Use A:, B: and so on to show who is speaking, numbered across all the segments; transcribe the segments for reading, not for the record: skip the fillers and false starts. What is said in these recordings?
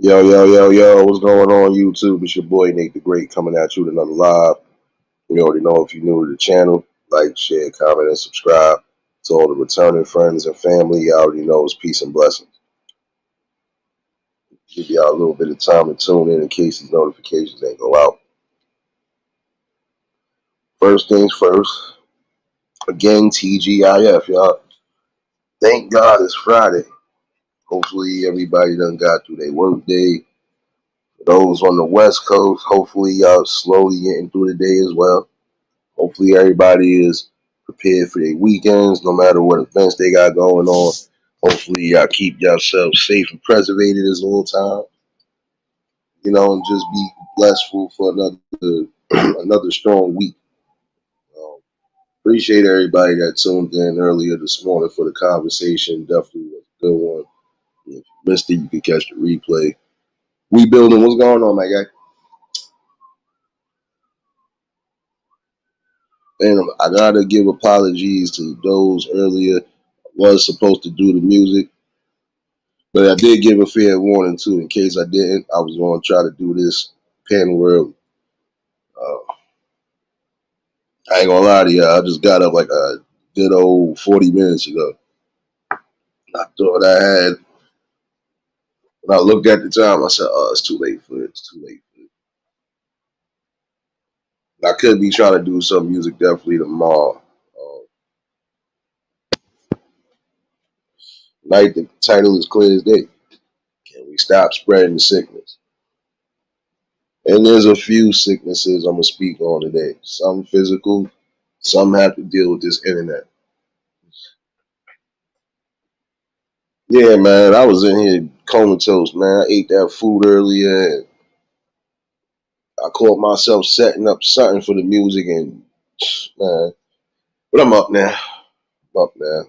A: Yo, yo, yo, yo, what's going on YouTube? It's your boy Nate the Great coming at you with another live. You already know if you're new to the channel, like, share, comment, and subscribe. To all the returning friends and family, you already know it's peace and blessings. Give y'all a little bit of time to tune in case these notifications ain't go out. First things first, again, TGIF, y'all. Thank God it's Friday. Hopefully everybody done got through their work day. For those on the West Coast, hopefully y'all slowly getting through the day as well. Hopefully everybody is prepared for their weekends, no matter what events they got going on. Hopefully y'all keep yourselves safe and preservated this whole time. And just be blessful for another another strong week. Um, Appreciate everybody that tuned in earlier this morning for the conversation. Definitely was a good one. If you missed it, you can catch the replay. We building. What's going on, my guy? And I gotta give apologies to those earlier. I was supposed to do the music. But I did give a fair warning too, in case I didn't. I was going to try to do this panel early. Uh, I ain't gonna lie to you, I just got up like a good old 40 minutes ago. I thought I had. When I looked at the time, I said, "Oh, it's too late for it. It's too late for it." I could be trying to do some music definitely tomorrow. Tonight the title is clear as day. Can we stop spreading the sickness? And there's a few sicknesses I'm gonna speak on today. Some physical, some have to deal with this internet. Yeah, man, I was in here comatose, man. I ate that food earlier, and I caught myself setting up something for the music, and man, but I'm up now. I'm up now.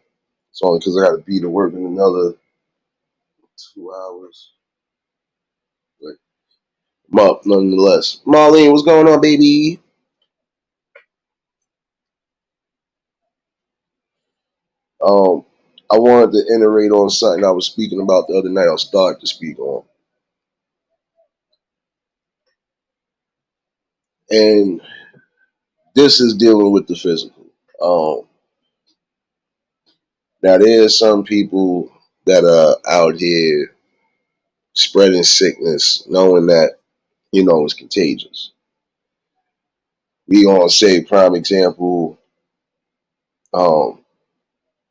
A: It's only because I got to be to work in another 2 hours, but I'm up nonetheless. Marlene, what's going on, baby? Um, I wanted to iterate on something I was speaking about the other night. I'll start to speak on, and this is dealing with the physical. Um, Now there's some people that are out here spreading sickness, knowing that it's contagious. We gonna say prime example, um,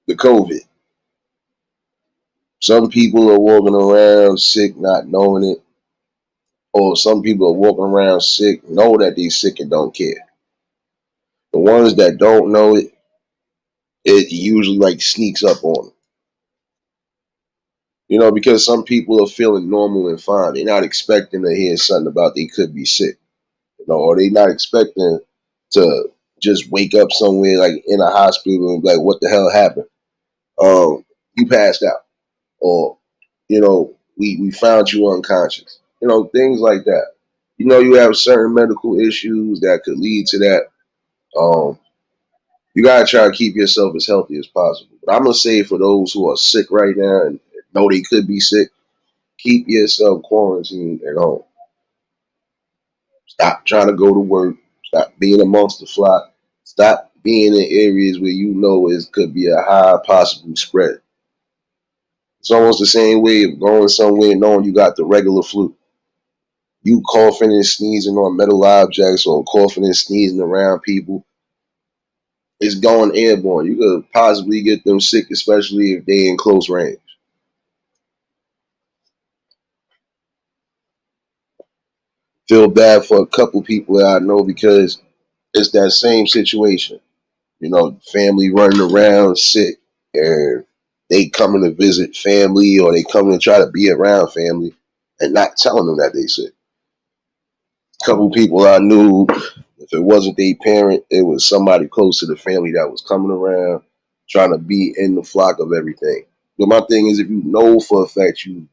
A: the COVID. Some people are walking around sick, not knowing it, or some people are walking around sick, know that they sick and don't care. The ones that don't know it, it usually like sneaks up on them. Because some people are feeling normal and fine. They're not expecting to hear something about they could be sick. Or they not expecting to just wake up somewhere like in a hospital and be like, what the hell happened? You passed out, or we found you unconscious. Things like that. You have certain medical issues that could lead to that. Um, you gotta try to keep yourself as healthy as possible. But I'm gonna say for those who are sick right now and know they could be sick, keep yourself quarantined at home. Stop trying to go to work. Stop being amongst the flock. Stop being in areas where it could be a high possible spread. It's almost the same way of going somewhere knowing you got the regular flu. You coughing and sneezing on metal objects or coughing and sneezing around people, it's going airborne. You could possibly get them sick, especially if they in close range. Feel bad for a couple people that I know because it's that same situation. Family running around sick, and they coming to visit family, or they coming to try to be around family and not telling them that they sick. A couple people I knew, if it wasn't their parent, it was somebody close to the family that was coming around trying to be in the flock of everything. But my thing is, if you know for a fact you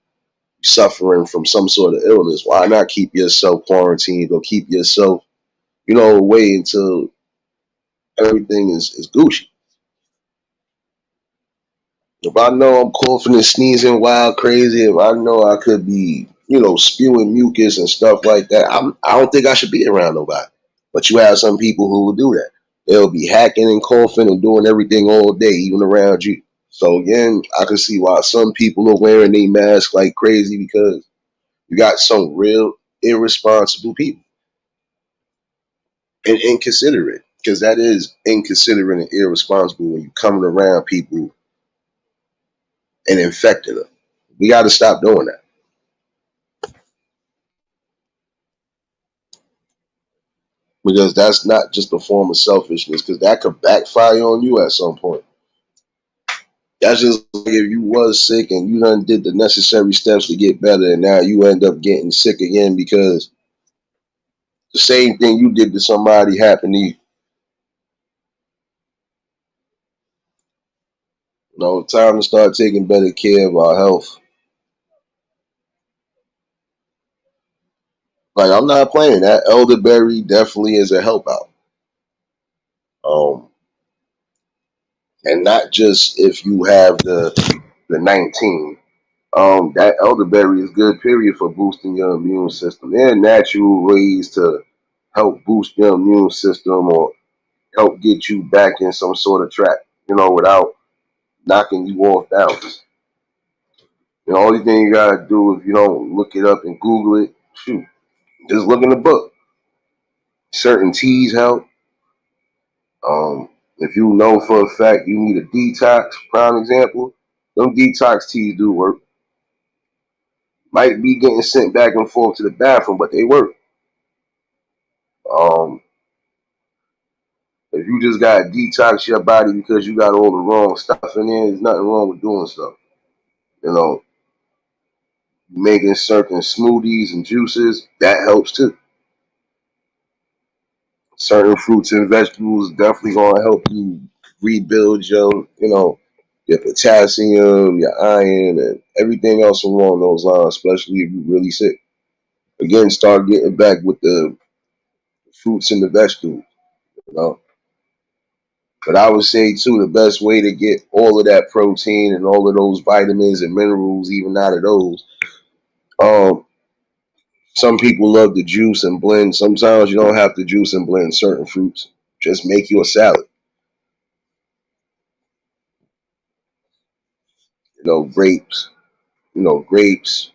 A: suffering from some sort of illness, why not keep yourself quarantined or keep yourself, away until everything is Gucci? If I know I'm coughing and sneezing wild crazy, if I know I could be spewing mucus and stuff like that. I don't think I should be around nobody. But you have some people who will do that. They'll be hacking and coughing and doing everything all day, even around you. So again, I can see why some people are wearing their mask like crazy, because you got some real irresponsible people and inconsiderate. Because that is inconsiderate and irresponsible when you coming around people and infecting them. We got to stop doing that, because that's not just a form of selfishness, because that could backfire on you at some point. That's just like if you was sick and you done did the necessary steps to get better, and now you end up getting sick again because the same thing you did to somebody happened to you. Time to start taking better care of our health. Like, I'm not playing that. Elderberry definitely is a help out. Um, and not just if you have the 19. That elderberry is good, period, for boosting your immune system. There are natural ways to help boost your immune system or help get you back in some sort of track, without knocking you off balance. The only thing you gotta do, if you don't look it up and Google it, shoot, just look in the book. Certain teas help. If you know for a fact you need a detox, prime example, them detox teas do work. Might be getting sent back and forth to the bathroom, but they work. Um, if you just gotta detox your body because you got all the wrong stuff in there, there's nothing wrong with doing stuff. You know, making certain smoothies and juices, that helps too. Certain fruits and vegetables definitely gonna help you rebuild your potassium, your iron, and everything else along those lines, especially if you're really sick. Again, start getting back with the fruits and the vegetables, you know. But I would say too, the best way to get all of that protein and all of those vitamins and minerals, even out of those, um, some people love to juice and blend. Sometimes you don't have to juice and blend certain fruits. Just make you a salad. Grapes, grapes,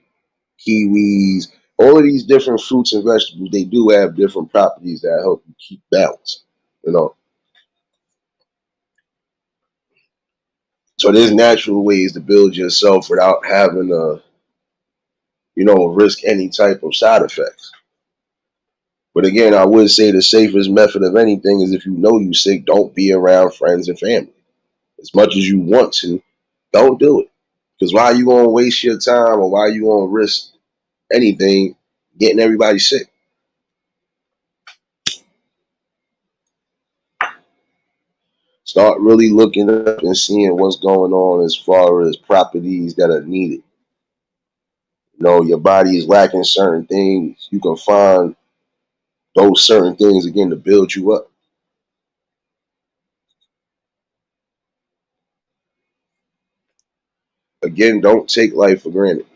A: kiwis, all of these different fruits and vegetables, they do have different properties that help you keep balance. You know, so there's natural ways to build yourself without having to, risk any type of side effects. But again, I would say the safest method of anything is, if you know you're sick, don't be around friends and family. As much as you want to, don't do it. Because why you gonna waste your time, or why you gonna risk anything getting everybody sick? Start really looking up and seeing what's going on as far as properties that are needed. Your body is lacking certain things. You can find those certain things again to build you up. Again, don't take life for granted.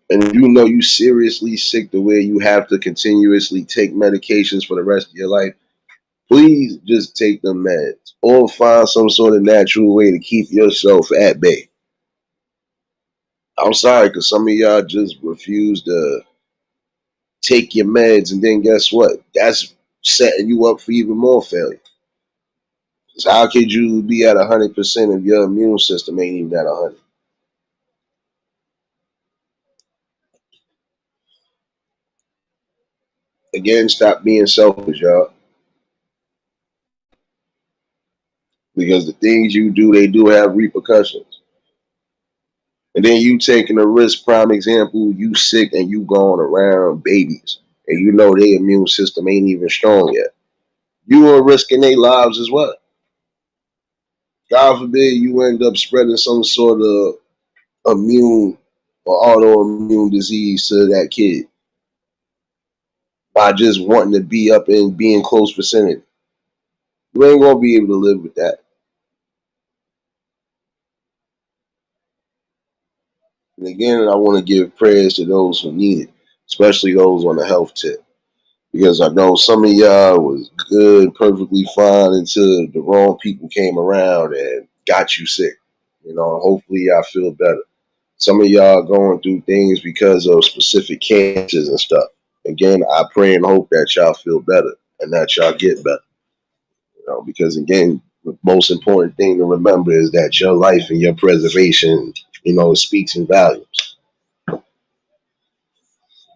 A: And if you know you seriously sick to where you have to continuously take medications for the rest of your life, please just take the meds or find some sort of natural way to keep yourself at bay. I'm sorry, because some of y'all just refuse to take your meds, and then guess what? That's setting you up for even more failure. So how could you be at 100% if your immune system ain't even at 100? Again, stop being selfish, y'all. Because the things you do, they do have repercussions. And then you taking a risk, prime example, you sick and you going around babies, and you know their immune system ain't even strong yet. You are risking their lives as well. God forbid you end up spreading some sort of immune or autoimmune disease to that kid by just wanting to be up and be in close vicinity. You ain't gonna be able to live with that. And again, I want to give prayers to those who need it, especially those on the health tip. Because I know some of y'all was good, perfectly fine until the wrong people came around and got you sick. Hopefully y'all feel better. Some of y'all going through things because of specific cancers and stuff. Again, I pray and hope that y'all feel better and that y'all get better. Because again, the most important thing to remember is that your life and your preservation, speaks in volumes.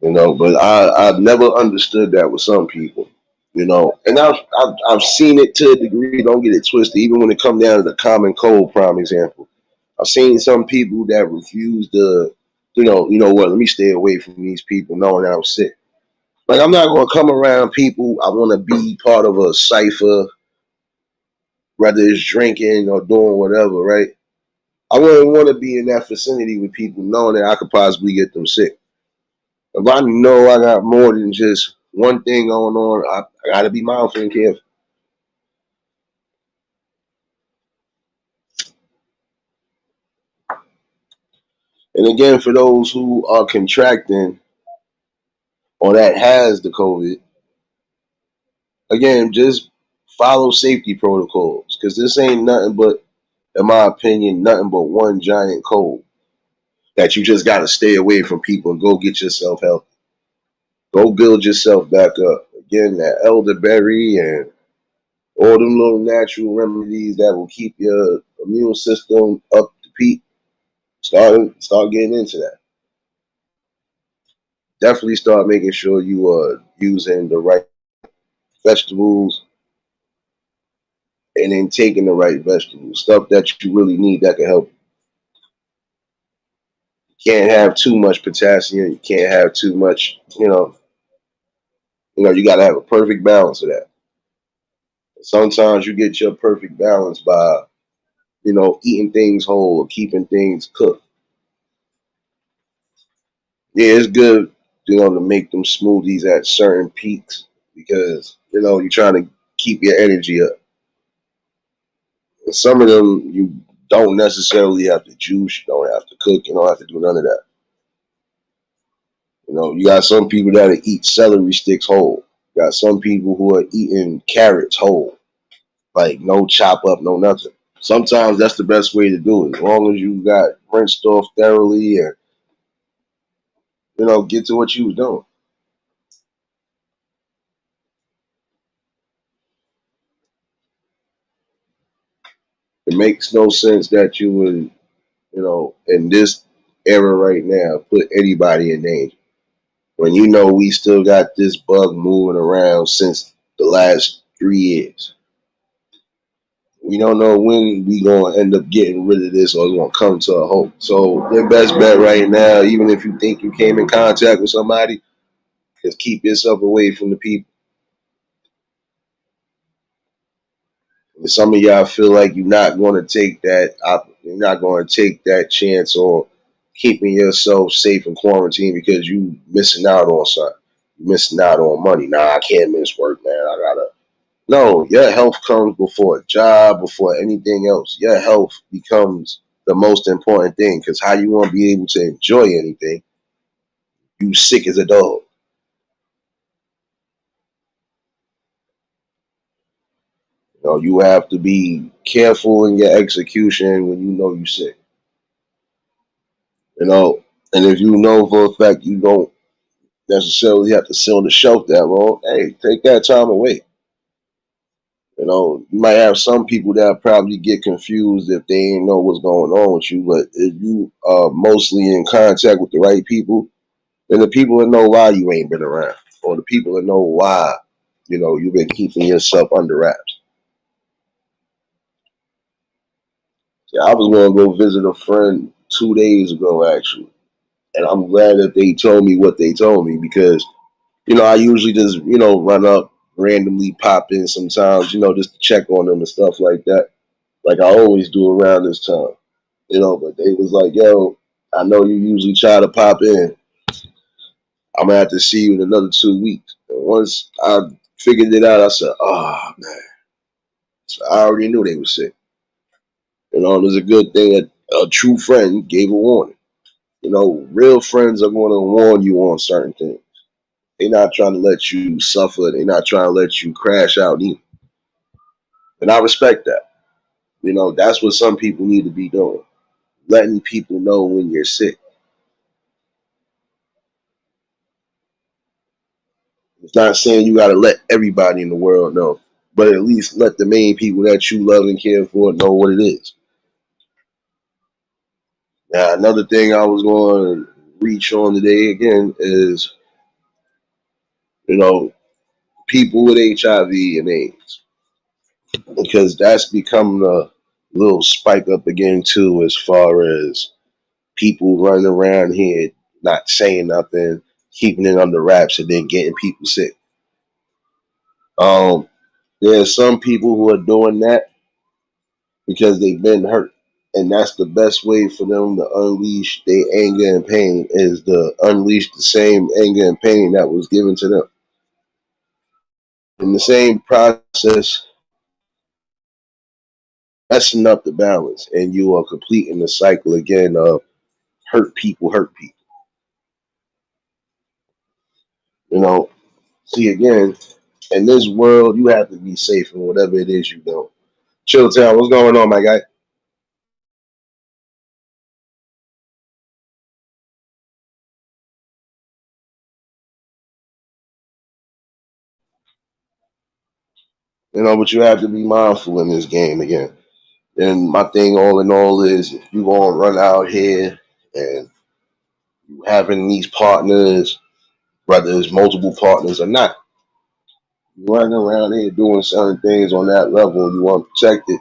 A: But I've never understood that with some people. And I've seen it to a degree. Don't get it twisted. Even when it comes down to the common cold, prime example, I've seen some people that refuse to, what? Let me stay away from these people, knowing that I'm sick. Like I'm not gonna come around people. I want to be part of a cipher, whether it's drinking or doing whatever, right? I wouldn't want to be in that vicinity with people knowing that I could possibly get them sick. If I know I got more than just one thing going on, I got to be mindful and careful. And again, for those who are contracting or that has the COVID, again, just follow safety protocols because this ain't nothing but, in my opinion, nothing but one giant cold that you just got to stay away from people and go get yourself healthy. Go build yourself back up. Again, that elderberry and all them little natural remedies that will keep your immune system up to peak. Start getting into that. Definitely start making sure you are using the right vegetables and then taking the right vegetables. Stuff that you really need that can help. You can't have too much potassium. You can't have too much, you gotta have a perfect balance of that. Sometimes you get your perfect balance by, eating things whole or keeping things cooked. Yeah, it's good, to make them smoothies at certain peaks because, you're trying to keep your energy up. And some of them you don't necessarily have to juice, you don't have to cook, you don't have to do none of that. You got some people that eat celery sticks whole. You got some people who are eating carrots whole, like no chop up, no nothing. Sometimes that's the best way to do it, as long as you got rinsed off thoroughly and get to what you was doing. It makes no sense that you would, in this era right now, put anybody in danger when we still got this bug moving around since the last 3 years. We don't know when we gonna end up getting rid of this or it's gonna come to a halt. So your best bet right now, even if you think you came in contact with somebody, is keep yourself away from the people. And some of y'all feel like you're not going to take you're not going to take that chance on keeping yourself safe in quarantine because you missing out on something. You missing out on money. Nah, I can't miss work, man. I gotta. No, your health comes before a job, before anything else. Your health becomes the most important thing because how you want to be able to enjoy anything, you sick as a dog. You have to be careful in your execution when you know you're sick. And if you know for a fact you don't necessarily have to sit on the shelf that long, hey, take that time away. You might have some people that probably get confused if they ain't know what's going on with you, but if you are mostly in contact with the right people, then the people that know why you ain't been around, or the people that know why, you've been keeping yourself under wraps. Yeah, I was going to go visit a friend 2 days ago, actually, and I'm glad that they told me what they told me because I usually just, run up, randomly pop in sometimes, just to check on them and stuff like that. Like I always do around this time, but they was like, yo, I know you usually try to pop in. I'm going to have to see you in another 2 weeks. And once I figured it out, I said, oh, man. So I already knew they were sick. It was a good thing that a true friend gave a warning. Real friends are going to warn you on certain things. They're not trying to let you suffer. They're not trying to let you crash out either. And I respect that. That's what some people need to be doing. Letting people know when you're sick. It's not saying you got to let everybody in the world know, but at least let the main people that you love and care for know what it is. Now, another thing I was going to reach on today again is, you know, people with HIV and AIDS, because that's become a little spike up again too, as far as people running around here not saying nothing, keeping it under wraps, and then getting people sick. Um, there's some people who are doing that because they've been hurt. And that's the best way for them to unleash their anger and pain, is to unleash the same anger and pain that was given to them. In the same process, messing up the balance, and you are completing the cycle again of hurt people hurt people. You know, See, again, in this world, you have to be safe in whatever it is you do. Chill Town, what's going on, my guy? But you have to be mindful in this game again. And my thing, all in all, is if you gonna run out here and you having these partners, whether it's multiple partners or not, you running around here doing certain things on that level, you want to protect it,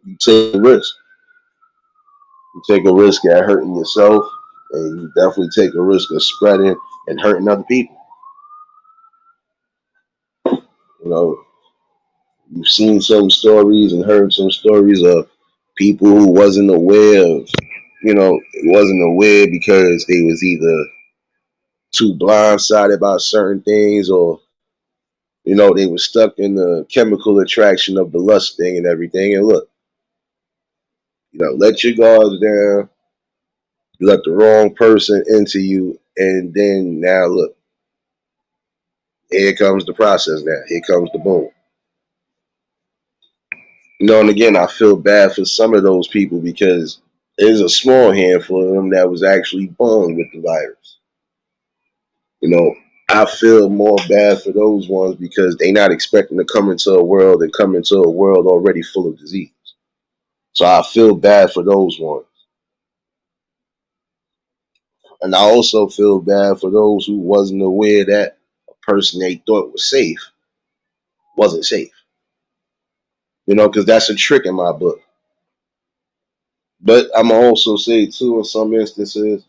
A: you take a risk. You take a risk at hurting yourself, and you definitely take a risk of spreading and hurting other people. You know, you've seen some stories and heard some stories of people who wasn't aware of, wasn't aware because they was either too blindsided about certain things, or they were stuck in the chemical attraction of the lust thing and everything. And look, let your guards down. You let the wrong person into you, and then now look, here comes the process. Now here comes the boom. And again, I feel bad for some of those people because there's a small handful of them that was actually born with the virus. You know, I feel more bad for those ones because they not expecting to come into a world and come into a world already full of disease. So I feel bad for those ones. And I also feel bad for those who wasn't aware that a person they thought was safe wasn't safe. Because that's a trick in my book. But I'm also say too, in some instances,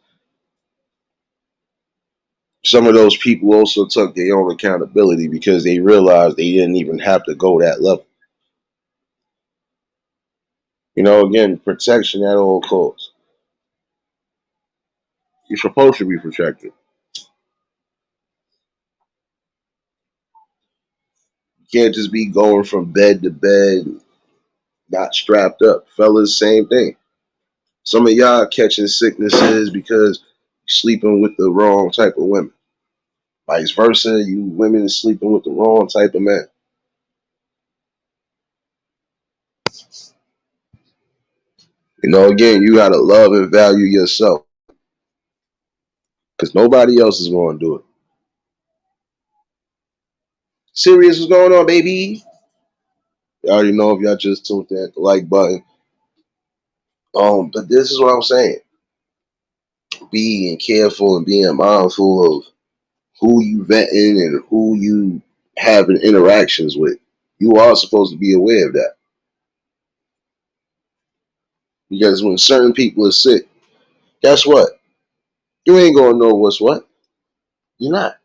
A: some of those people also took their own accountability because they realized they didn't even have to go that level. Again, protection at all costs. You're supposed to be protected. You can't just be going from bed to bed not strapped up. Fellas, same thing. Some of y'all catching sicknesses because you're sleeping with the wrong type of women. Vice versa, you women sleeping with the wrong type of men. Again, you gotta love and value yourself because nobody else is going to do it. Serious, what's going on, baby? You already know if y'all just tuned that the like button. But this is what I'm saying. Being careful and being mindful of who you vetting and who you having interactions with. You are supposed to be aware of that. Because when certain people are sick, guess what? You ain't gonna know what's what. You're not.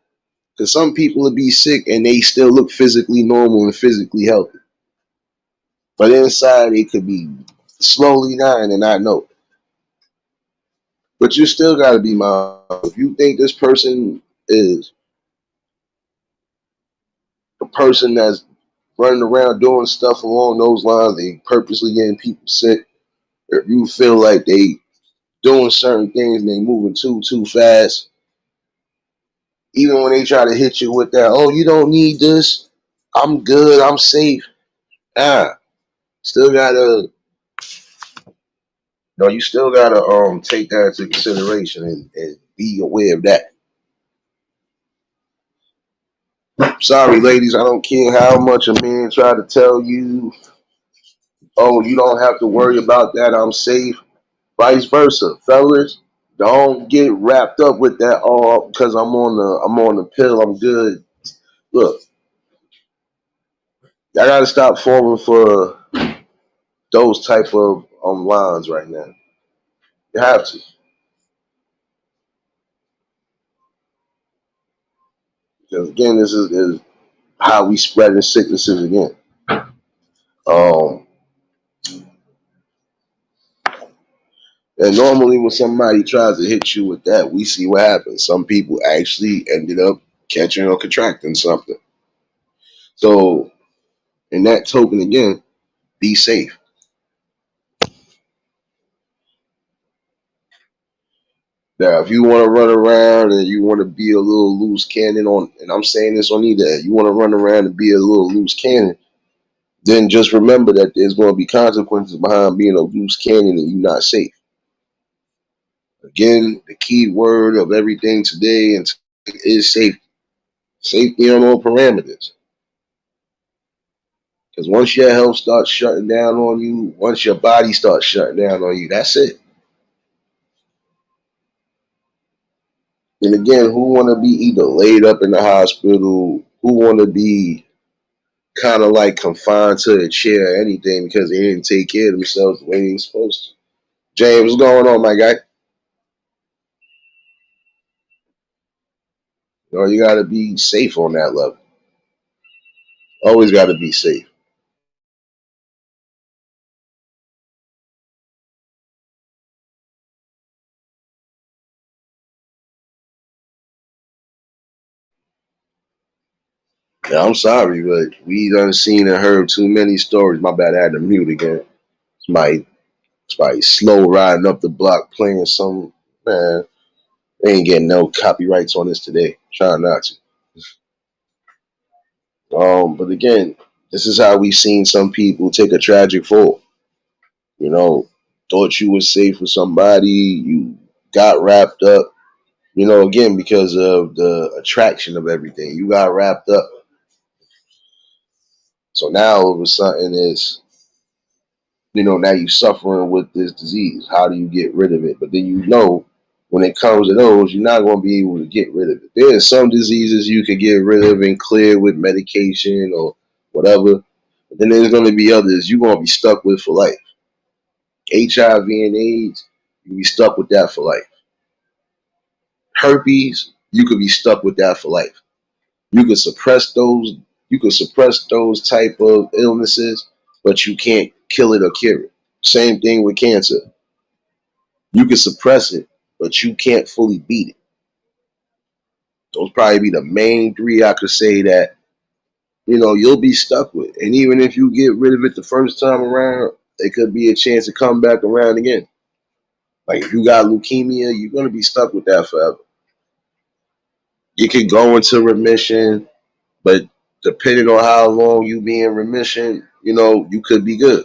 A: Because some people will be sick and they still look physically normal and physically healthy. But inside they could be slowly dying and not know. But you still gotta be mindful. If you think this person is a person that's running around doing stuff along those lines, they purposely getting people sick, if you feel like they doing certain things and they moving too fast. Even when they try to hit you with that, oh, you don't need this. I'm good. I'm safe. Still gotta, no, you still gotta take that into consideration and be aware of that. Sorry, ladies, I don't care how much a man try to tell you, oh, you don't have to worry about that. I'm safe. Vice versa, fellas. Don't get wrapped up with that. Oh, because I'm on the pill. I'm good. Look, I gotta stop falling for those type of lines right now. You have to, because again, this is how we spread the sicknesses again. Um, and normally when somebody tries to hit you with that, we see what happens. Some people actually ended up catching or contracting something. So, in that token, again, be safe. Now, if you want to run around and you want to be a little loose cannon on, and I'm saying this on either, you want to run around and be a little loose cannon, then just remember that there's going to be consequences behind being a loose cannon and you're not safe. Again, the key word of everything today is safety. Safety on all parameters. Because once your health starts shutting down on you, once your body starts shutting down on you, that's it. And again, who want to be either laid up in the hospital, who want to be kind of like confined to a chair or anything because they didn't take care of themselves the way they were supposed to. James, what's going on, my guy? You got to be safe on that level. Always got to be safe. Yeah, I'm sorry, but we done seen and heard too many stories. My bad, I had to mute again. Somebody slow riding up the block playing some, man. They ain't getting no copyrights on this today. Trying not to. But again, this is how we seen some people take a tragic fall. You know, thought you was safe with somebody, you got wrapped up. Again, because of the attraction of everything, you got wrapped up. So now all of a sudden it's, now you suffering with this disease. How do you get rid of it? But then when it comes to those, you're not going to be able to get rid of it. There are some diseases you can get rid of and clear with medication or whatever. But then there's going to be others you're going to be stuck with for life. HIV and AIDS, you be stuck with that for life. Herpes, you could be stuck with that for life. You could suppress those. You could suppress those type of illnesses, but you can't kill it or cure it. Same thing with cancer. You can suppress it, but you can't fully beat it. Those probably be the main three I could say that you'll be stuck with. And even if you get rid of it the first time around, it could be a chance to come back around again. Like if you got leukemia, you're gonna be stuck with that forever. You could go into remission, but depending on how long you be in remission, you could be good.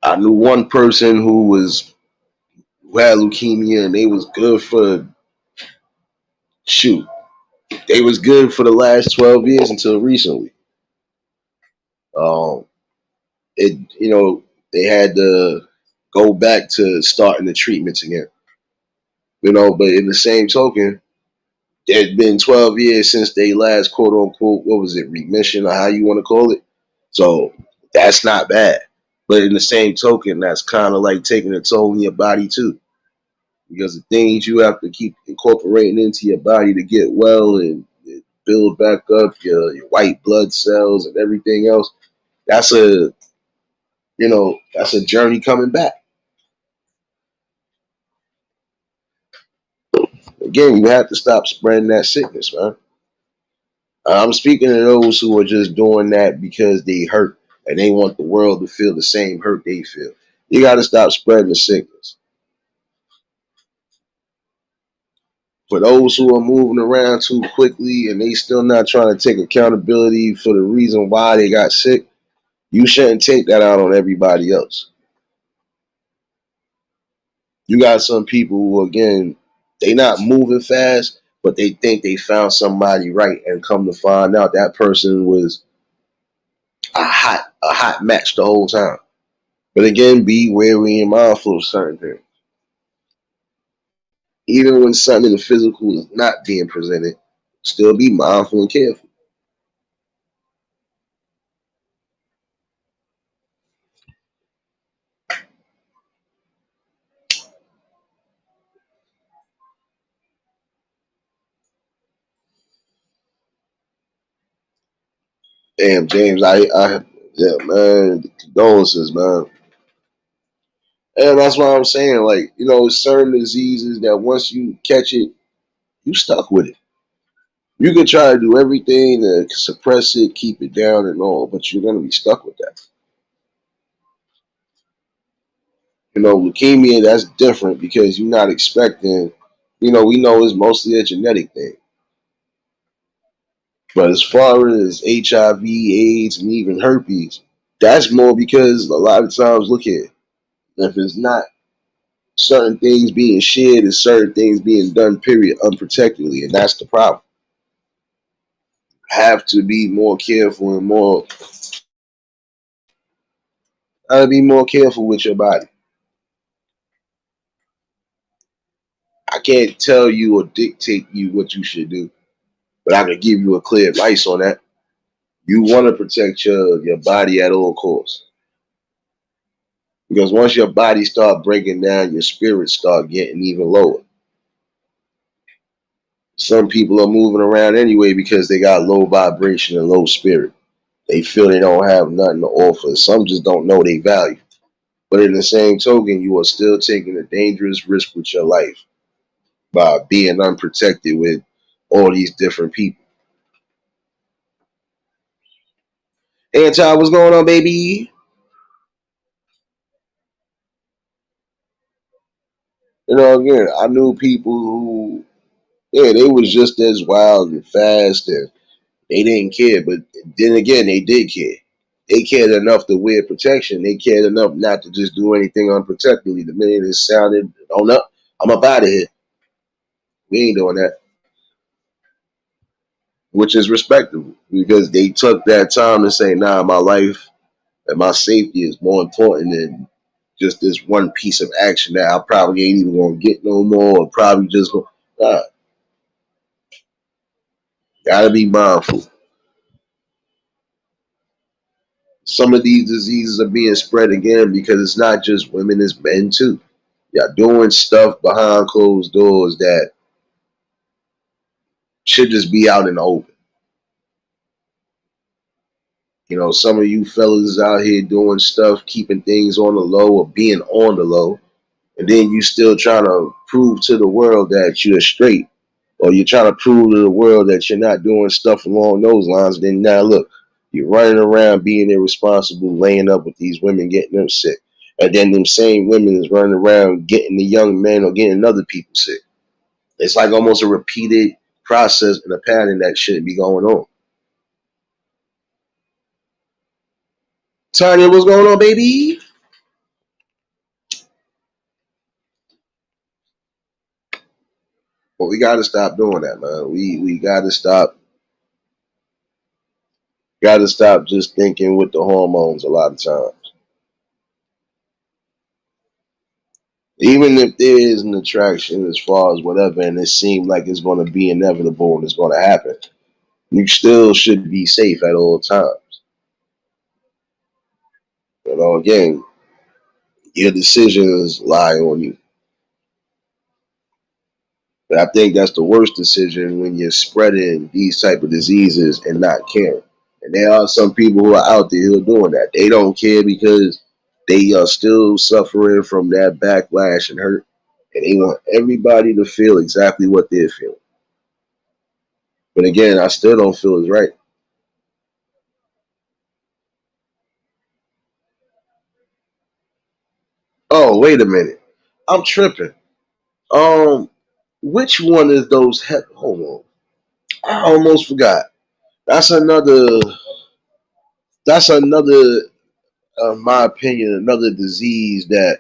A: I knew one person who had leukemia and they was good for shoot. They was good for the last 12 years until recently. Um, they had to go back to starting the treatments again. But in the same token, it had been 12 years since they last quote unquote, what was it, remission or how you want to call it. So that's not bad. But in the same token, that's kind of like taking a toll on your body too. Because the things you have to keep incorporating into your body to get well and build back up your white blood cells and everything else, that's a journey coming back. Again, you have to stop spreading that sickness, man. I'm speaking to those who are just doing that because they hurt and they want the world to feel the same hurt they feel. You got to stop spreading the sickness. For those who are moving around too quickly and they still not trying to take accountability for the reason why they got sick, you shouldn't take that out on everybody else. You got some people who, again, they not moving fast, but they think they found somebody right, and come to find out that person was a hot match the whole time. But again, be wary and mindful of certain things. Even when something in the physical is not being presented, still be mindful and careful. Damn, James, yeah, man, condolences, man. And that's why I'm saying, like, certain diseases that once you catch it, you stuck with it. You can try to do everything to suppress it, keep it down, and all, but you're gonna be stuck with that. Leukemia, that's different because you're not expecting. We know it's mostly a genetic thing. But as far as HIV, AIDS, and even herpes, that's more because a lot of times, look at it, if it's not certain things being shared and certain things being done, period, unprotectedly, and that's the problem. Have to be more careful and more. Gotta be more careful with your body. I can't tell you or dictate you what you should do, but I can give you a clear advice on that. You want to protect your body at all costs, because once your body start breaking down, your spirits start getting even lower. Some people are moving around anyway because they got low vibration and low spirit. They feel they don't have nothing to offer. Some just don't know their value. But in the same token, you are still taking a dangerous risk with your life by being unprotected with all these different people. Hey, Ty, what's going on, baby? Again, I knew people who, yeah, they was just as wild and fast, and they didn't care. But then again, they did care. They cared enough to wear protection. They cared enough not to just do anything unprotectedly. The minute it sounded, oh no, I'm up out of here. We ain't doing that, which is respectable because they took that time to say, nah, my life and my safety is more important than just this one piece of action that I probably ain't even gonna get no more, or probably just go. Nah, gotta be mindful. Some of these diseases are being spread again because it's not just women, it's men too. Y'all doing stuff behind closed doors that should just be out in the open. Some of you fellas out here doing stuff, keeping things on the low or being on the low, and then you still trying to prove to the world that you're straight, or you're trying to prove to the world that you're not doing stuff along those lines. Then now look, you're running around being irresponsible, laying up with these women, getting them sick, and then them same women is running around getting the young men or getting other people sick. It's like almost a repeated process and a pattern that shouldn't be going on. Tanya, what's going on, baby? But we got to stop doing that, man. We got to stop just thinking with the hormones a lot of times. Even if there is an attraction as far as whatever, and it seems like it's going to be inevitable and it's going to happen, you still should be safe at all times. Again, your decisions lie on you. But I think that's the worst decision when you're spreading these type of diseases and not caring. And there are some people who are out there who are doing that. They don't care because they are still suffering from that backlash and hurt. And they want everybody to feel exactly what they're feeling. But again, I still don't feel it's right. Oh, wait a minute. I'm tripping. Um, Which one is those? Hold on, I almost forgot. That's another. That's another, my opinion, another disease that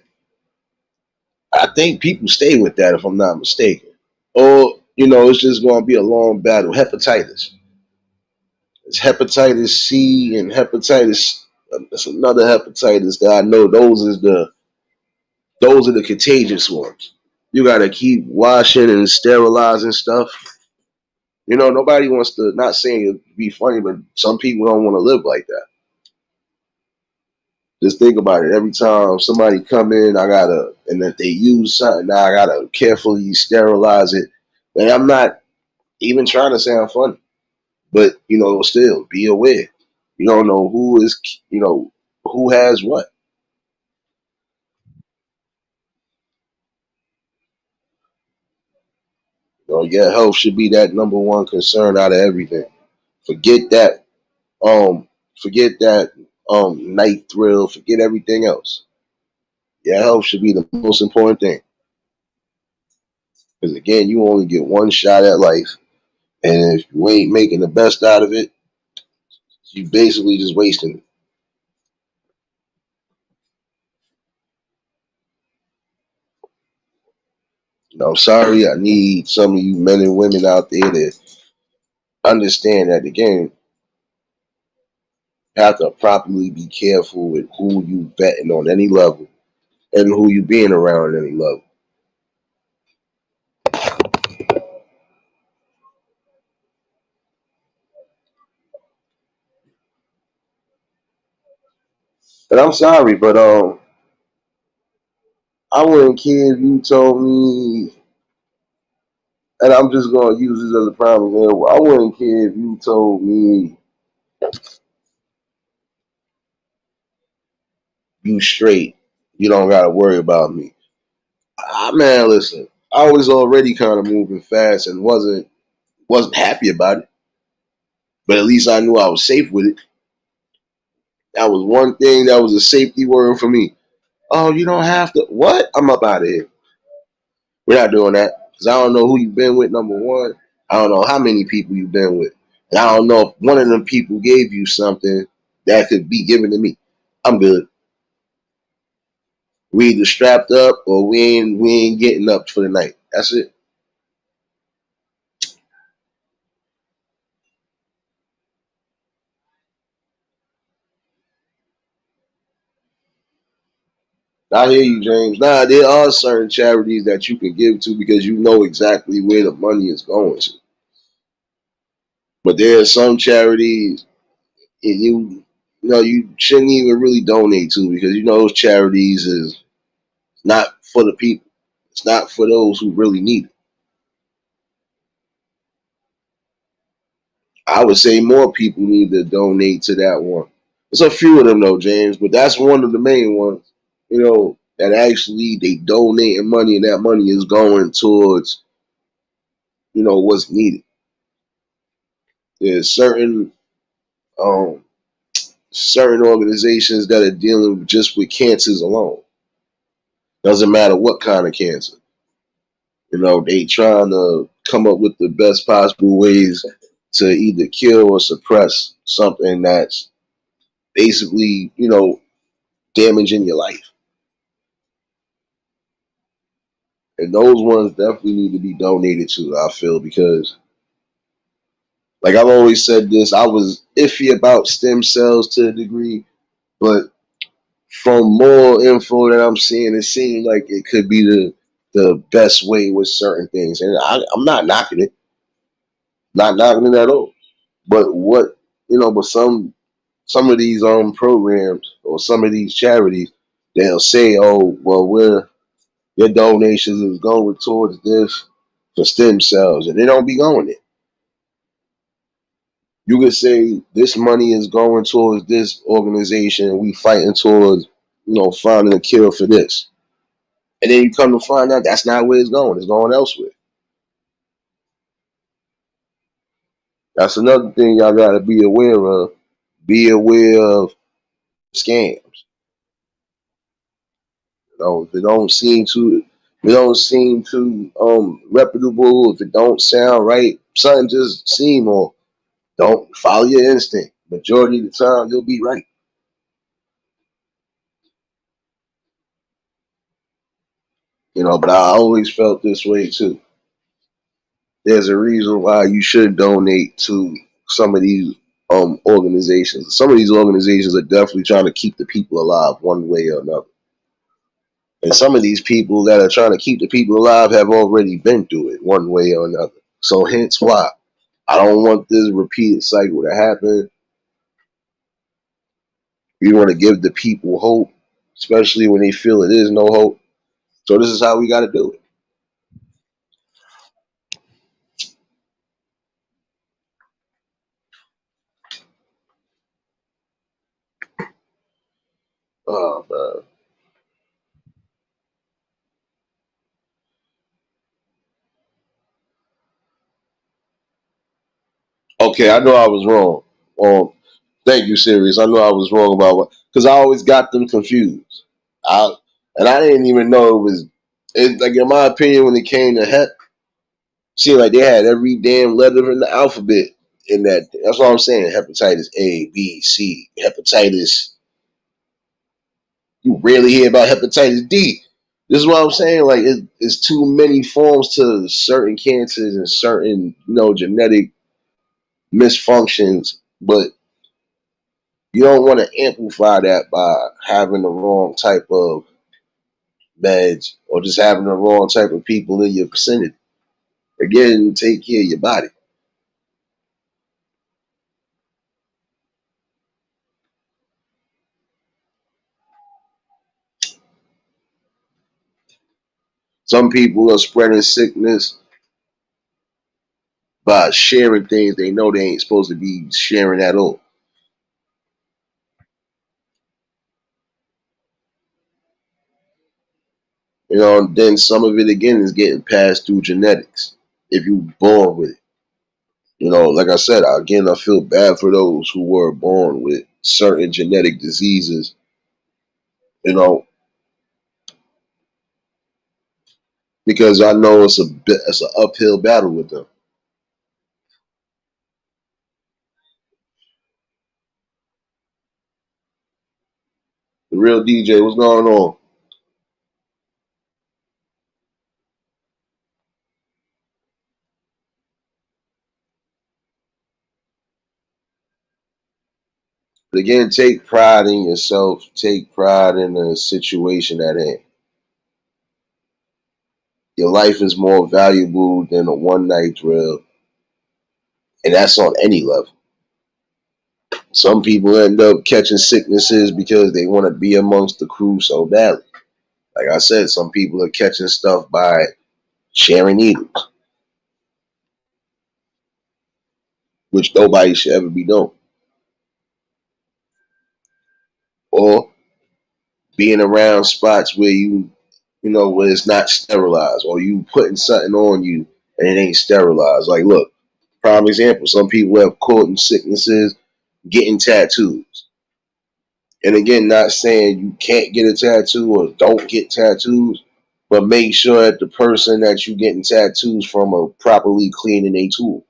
A: I think people stay with that, if I'm not mistaken. Or it's just going to be a long battle. Hepatitis. It's hepatitis C and hepatitis. That's another hepatitis that I know. Those are the contagious ones. You got to keep washing and sterilizing stuff. Nobody wants to. Not saying it be funny, but some people don't want to live like that. Just think about it. Every time somebody come in, and if they use something, now I gotta carefully sterilize it. And I'm not even trying to sound funny, but still be aware. You don't know who has what. Your health should be that number one concern out of everything. Forget that. Um, forget that. Night thrill. Forget everything else. Your health should be the most important thing. Because again, you only get one shot at life, and if you ain't making the best out of it, you basically just wasting it. I'm sorry. I need some of you men and women out there to understand that again, you have to properly be careful with who you betting on any level and who you being around at any level. And I'm sorry, but I wouldn't care if you told me, and I'm just gonna use this as a prime example. I wouldn't care if you told me you straight, you don't gotta worry about me. Man, listen, I was already kind of moving fast and wasn't happy about it, but at least I knew I was safe with it. That was one thing that was a safety word for me. Oh, you don't have to. What? I'm up out of here. We're not doing that because I don't know who you've been with. Number one, I don't know how many people you've been with, and I don't know if one of them people gave you something that could be given to me. I'm good. We either strapped up or we ain't getting up for the night. That's it. I hear you, James. Nah, there are certain charities that you can give to because you know exactly where the money is going to. But there are some charities you shouldn't even really donate to because those charities is not for the people. It's not for those who really need it. I would say more people need to donate to that one. There's a few of them though, James, but that's one of the main ones. That actually they donating money and that money is going towards what's needed. There's um certain organizations that are dealing just with cancers alone. Doesn't matter what kind of cancer. They trying to come up with the best possible ways to either kill or suppress something that's basically, damaging your life. And those ones definitely need to be donated to, I feel, because like I've always said this, I was iffy about stem cells to a degree, but from more info that I'm seeing, it seems like it could be the best way with certain things. And I'm not knocking it, not knocking it at all. But but some of these programs or some of these charities, they'll say, "Oh, well, your donations is going towards this for stem cells," and they don't be going there. You could say this money is going towards this organization, and we fighting towards, finding a cure for this. And then you come to find out that's not where it's going. It's going elsewhere. That's another thing y'all got to be aware of. Be aware of scams. They don't seem to. it don't seem too reputable, if it don't sound right, something just seem or don't follow your instinct. Majority of the time, you'll be right. But I always felt this way too. There's a reason why you should donate to some of these organizations. Some of these organizations are definitely trying to keep the people alive one way or another. And some of these people that are trying to keep the people alive have already been through it one way or another. So hence why I don't want this repeated cycle to happen. We want to give the people hope, especially when they feel it is no hope. So this is how we got to do it. Oh man. Okay, I know I was wrong. Thank you, Sirius. I know I was wrong about what, because I always got them confused. I and I didn't even know it was. It, like in my opinion, when it came to hep, seemed like they had every damn letter in the alphabet in that. That's what I'm saying. Hepatitis A, B, C, hepatitis. You rarely hear about hepatitis D. This is what I'm saying. Like it's too many forms to certain cancers and certain genetic misfunctions, but you don't want to amplify that by having the wrong type of meds or just having the wrong type of people in your vicinity. Again, take care of your body. Some people are spreading sickness by sharing things they know they ain't supposed to be sharing at all. Then some of it again is getting passed through genetics if you born with it. Like I said, again, I feel bad for those who were born with certain genetic diseases. You know, because I know it's an uphill battle with them. The real DJ, what's going on? But again, take pride in yourself. Take pride in the situation at hand. Your life is more valuable than a one night drill, and that's on any level. Some people end up catching sicknesses because they want to be amongst the crew so badly. Like I said, some people are catching stuff by sharing needles, which nobody should ever be doing, or being around spots where where it's not sterilized, or you putting something on you and it ain't sterilized. Like, look, prime example: some people have caught sicknesses getting tattoos. And again, not saying you can't get a tattoo or don't get tattoos, but make sure that the person that you getting tattoos from are properly cleaning their tools.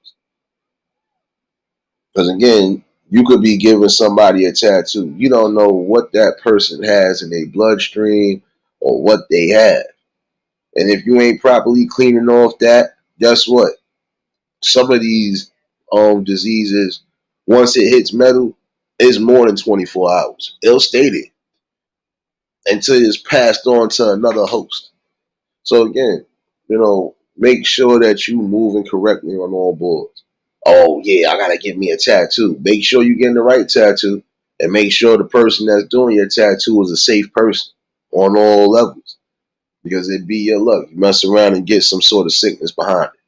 A: Because again, you could be giving somebody a tattoo. You don't know what that person has in their bloodstream or what they have. And if you ain't properly cleaning off that, guess what? Some of these diseases, once it hits metal, it's more than 24 hours. It'll stay there until it's passed on to another host. So again, make sure that you moving correctly on all boards. Oh yeah, I gotta get me a tattoo. Make sure you're getting the right tattoo, and make sure the person that's doing your tattoo is a safe person on all levels. Because it'd be your luck. You mess around and get some sort of sickness behind it.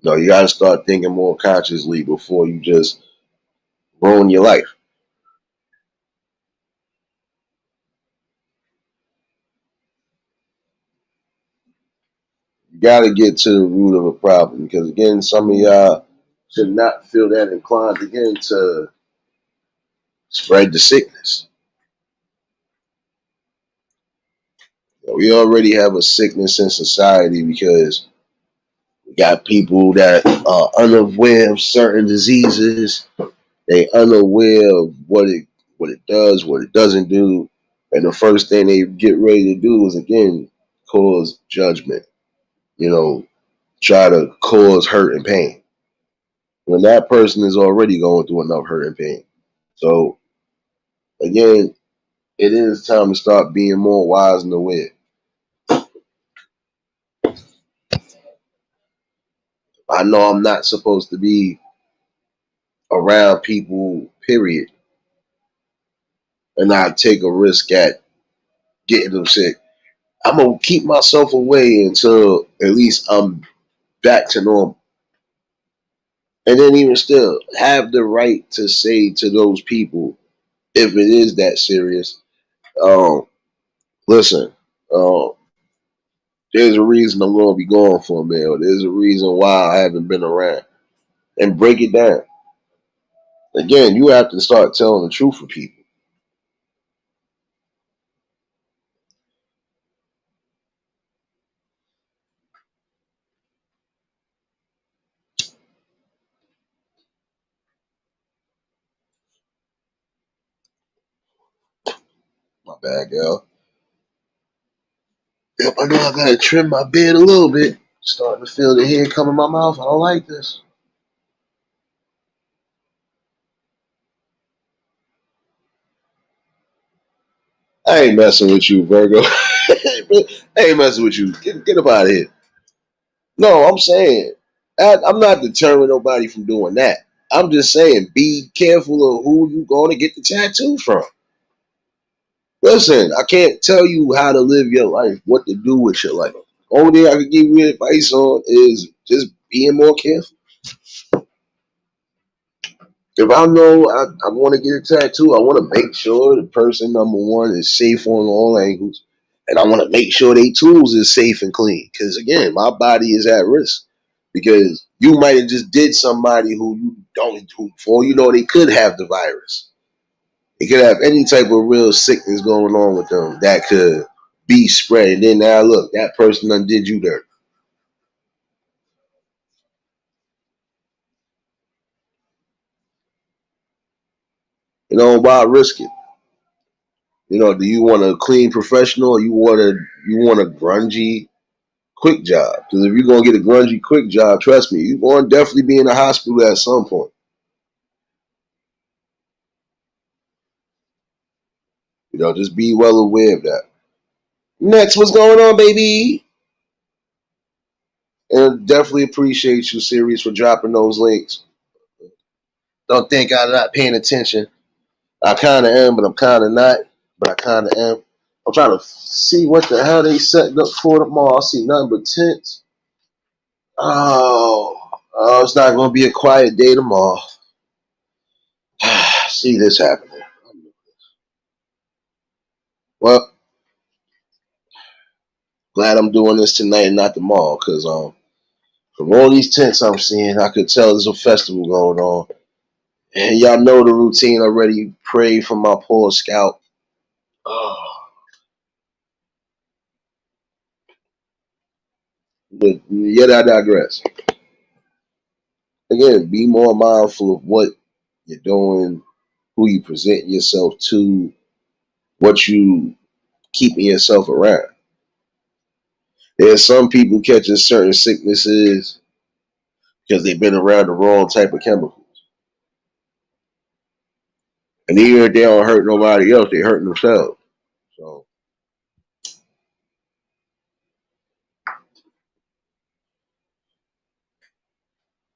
A: No, you gotta start thinking more consciously before you just ruin your life. You gotta get to the root of a problem because again, some of y'all should not feel that inclined again to spread the sickness. We already have a sickness in society because we got people that are unaware of certain diseases. They unaware of what it does, what it doesn't do, and the first thing they get ready to do is again cause judgment. You know, try to cause hurt and pain when that person is already going through enough hurt and pain. So again, it is time to start being more wise and aware. I know I'm not supposed to be around people, period, and not take a risk at getting them sick. I'm gonna keep myself away until at least I'm back to normal. And then even still, have the right to say to those people, if it is that serious, um, listen, um, there's a reason I'm gonna be gone for a minute. There's a reason why I haven't been around. And break it down. Again, you have to start telling the truth for people. My bad, girl. Yep, I know I gotta trim my beard a little bit. Starting to feel the hair come in my mouth. I don't like this. I ain't messing with you, Virgo. I ain't messing with you. Get up out of here. No, I'm saying I'm not deterring nobody from doing that. I'm just saying be careful of who you going to get the tattoo from. Listen, I can't tell you how to live your life, what to do with your life. Only thing I can give you advice on is just being more careful. If I know I want to get a tattoo, I want to make sure the person, number one, is safe on all angles, and I want to make sure their tools is safe and clean. Because again, my body is at risk. Because you might have just did somebody who you don't, who for you know they could have the virus. They could have any type of real sickness going on with them that could be spread. And then now look, that person done did you dirt. You know, why risk it? You know, do you want a clean professional or you want a grungy quick job? Because if you're gonna get a grungy quick job, trust me, you're gonna definitely be in the hospital at some point. You know, just be well aware of that. Next, what's going on, baby? And definitely appreciate you, series, for dropping those links. Don't think I'm not paying attention. I kind of am, but I'm kind of not. But I kind of am. I'm trying to see what the hell they setting up for tomorrow. I see nothing but tents. It's not going to be a quiet day tomorrow. See this happening. Well, glad I'm doing this tonight and not tomorrow, because from all these tents I'm seeing, I could tell there's a festival going on. And y'all know the routine already. Pray for my poor scalp. Oh, but yet I digress. Again, be more mindful of what you're doing, who you present yourself to, what you keeping yourself around. There's some people catching certain sicknesses because they've been around the wrong type of chemicals. And even if they don't hurt nobody else, they hurting themselves. So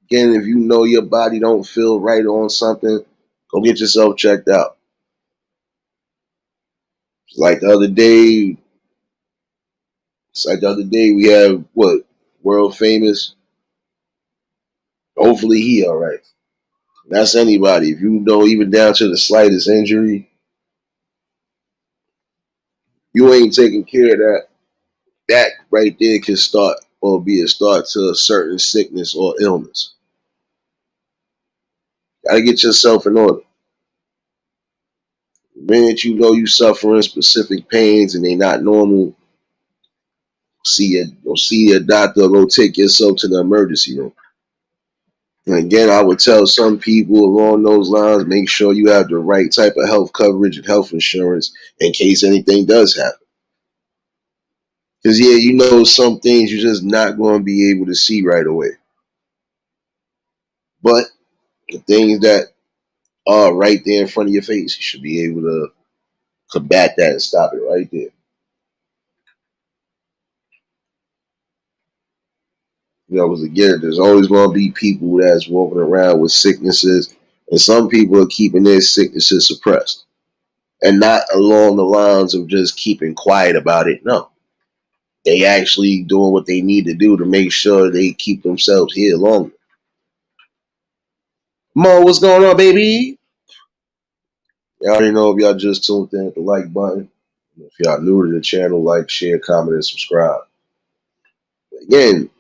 A: again, if you know your body don't feel right on something, go get yourself checked out. Like the other day, it's like the other day we have what world famous. Hopefully he all right. That's anybody. If you know even down to the slightest injury, you ain't taking care of that. That right there can start or be a start to a certain sickness or illness. Gotta get yourself in order. The minute you know you suffering specific pains and they not normal, go see your doctor or go take yourself to the emergency room. And again, I would tell some people along those lines, make sure you have the right type of health coverage and health insurance in case anything does happen. Because, yeah, you know, some things you're just not going to be able to see right away. But the things that are right there in front of your face, you should be able to combat that and stop it right there. You know, because again, there's always going to be people that's walking around with sicknesses, and some people are keeping their sicknesses suppressed. And not along the lines of just keeping quiet about it. No. They actually doing what they need to do to make sure they keep themselves here longer. Mo, what's going on, baby? Y'all already know if y'all just tuned in at the like button. If y'all new to the channel, like, share, comment, and subscribe. Again,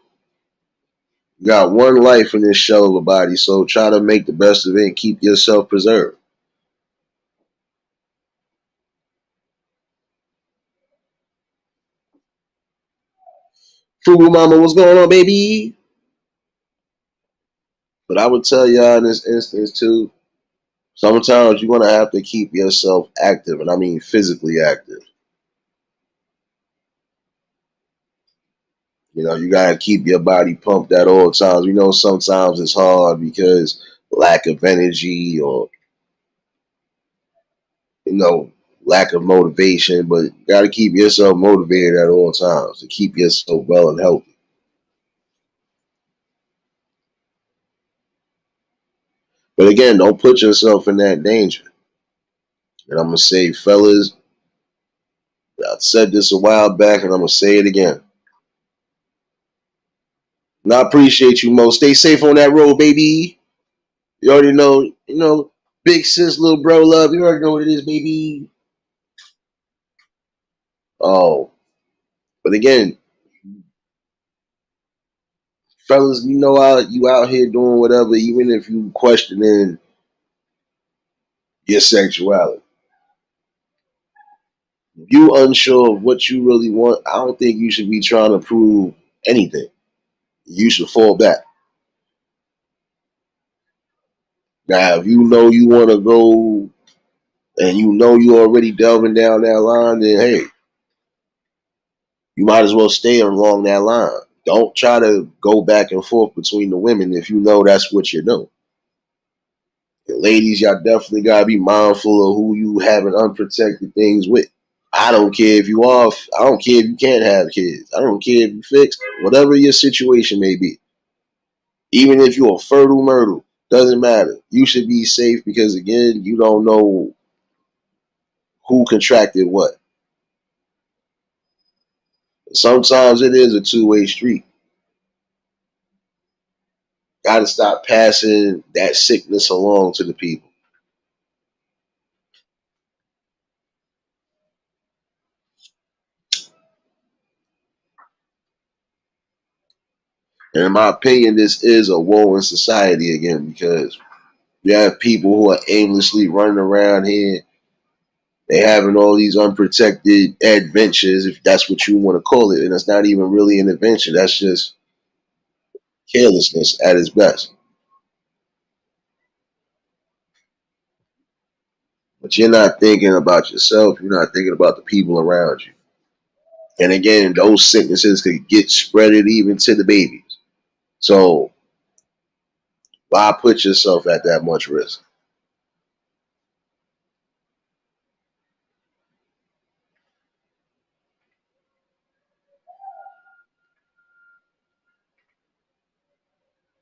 A: you got one life in this shell of a body, so try to make the best of it and keep yourself preserved. Fubu Mama, what's going on, baby? But I would tell y'all in this instance too, sometimes you're gonna have to keep yourself active, and I mean physically active. You know, you gotta keep your body pumped at all times. You know, sometimes it's hard because lack of energy or you know lack of motivation, but you gotta keep yourself motivated at all times to keep yourself well and healthy. But again, don't put yourself in that danger. And I'm gonna say, fellas, I said this a while back, and I'm gonna say it again. And I appreciate you, Mo. Stay safe on that road, baby. You already know, big sis, little bro, love. You already know what it is, baby. Oh, but again, fellas, you know you out here doing whatever, even if you questioning your sexuality. If you unsure of what you really want, I don't think you should be trying to prove anything. You should fall back. Now, if you know you want to go and you know you already delving down that line, then hey, you might as well stay along that line. Don't try to go back and forth between the women if you know that's what you're doing. And ladies, y'all definitely gotta be mindful of who you having unprotected things with. I don't care if you off. I don't care if you can't have kids. I don't care if you fixed. Whatever your situation may be. Even if you're a fertile myrtle, doesn't matter. You should be safe because again, you don't know who contracted what. Sometimes it is a two-way street. Gotta stop passing that sickness along to the people. And in my opinion, this is a woe in society again because you have people who are aimlessly running around here. They having all these unprotected adventures, if that's what you want to call it, and it's not even really an adventure. That's just carelessness at its best. But you're not thinking about yourself. You're not thinking about the people around you. And again, those sicknesses could get spreaded even to the babies. So why put yourself at that much risk?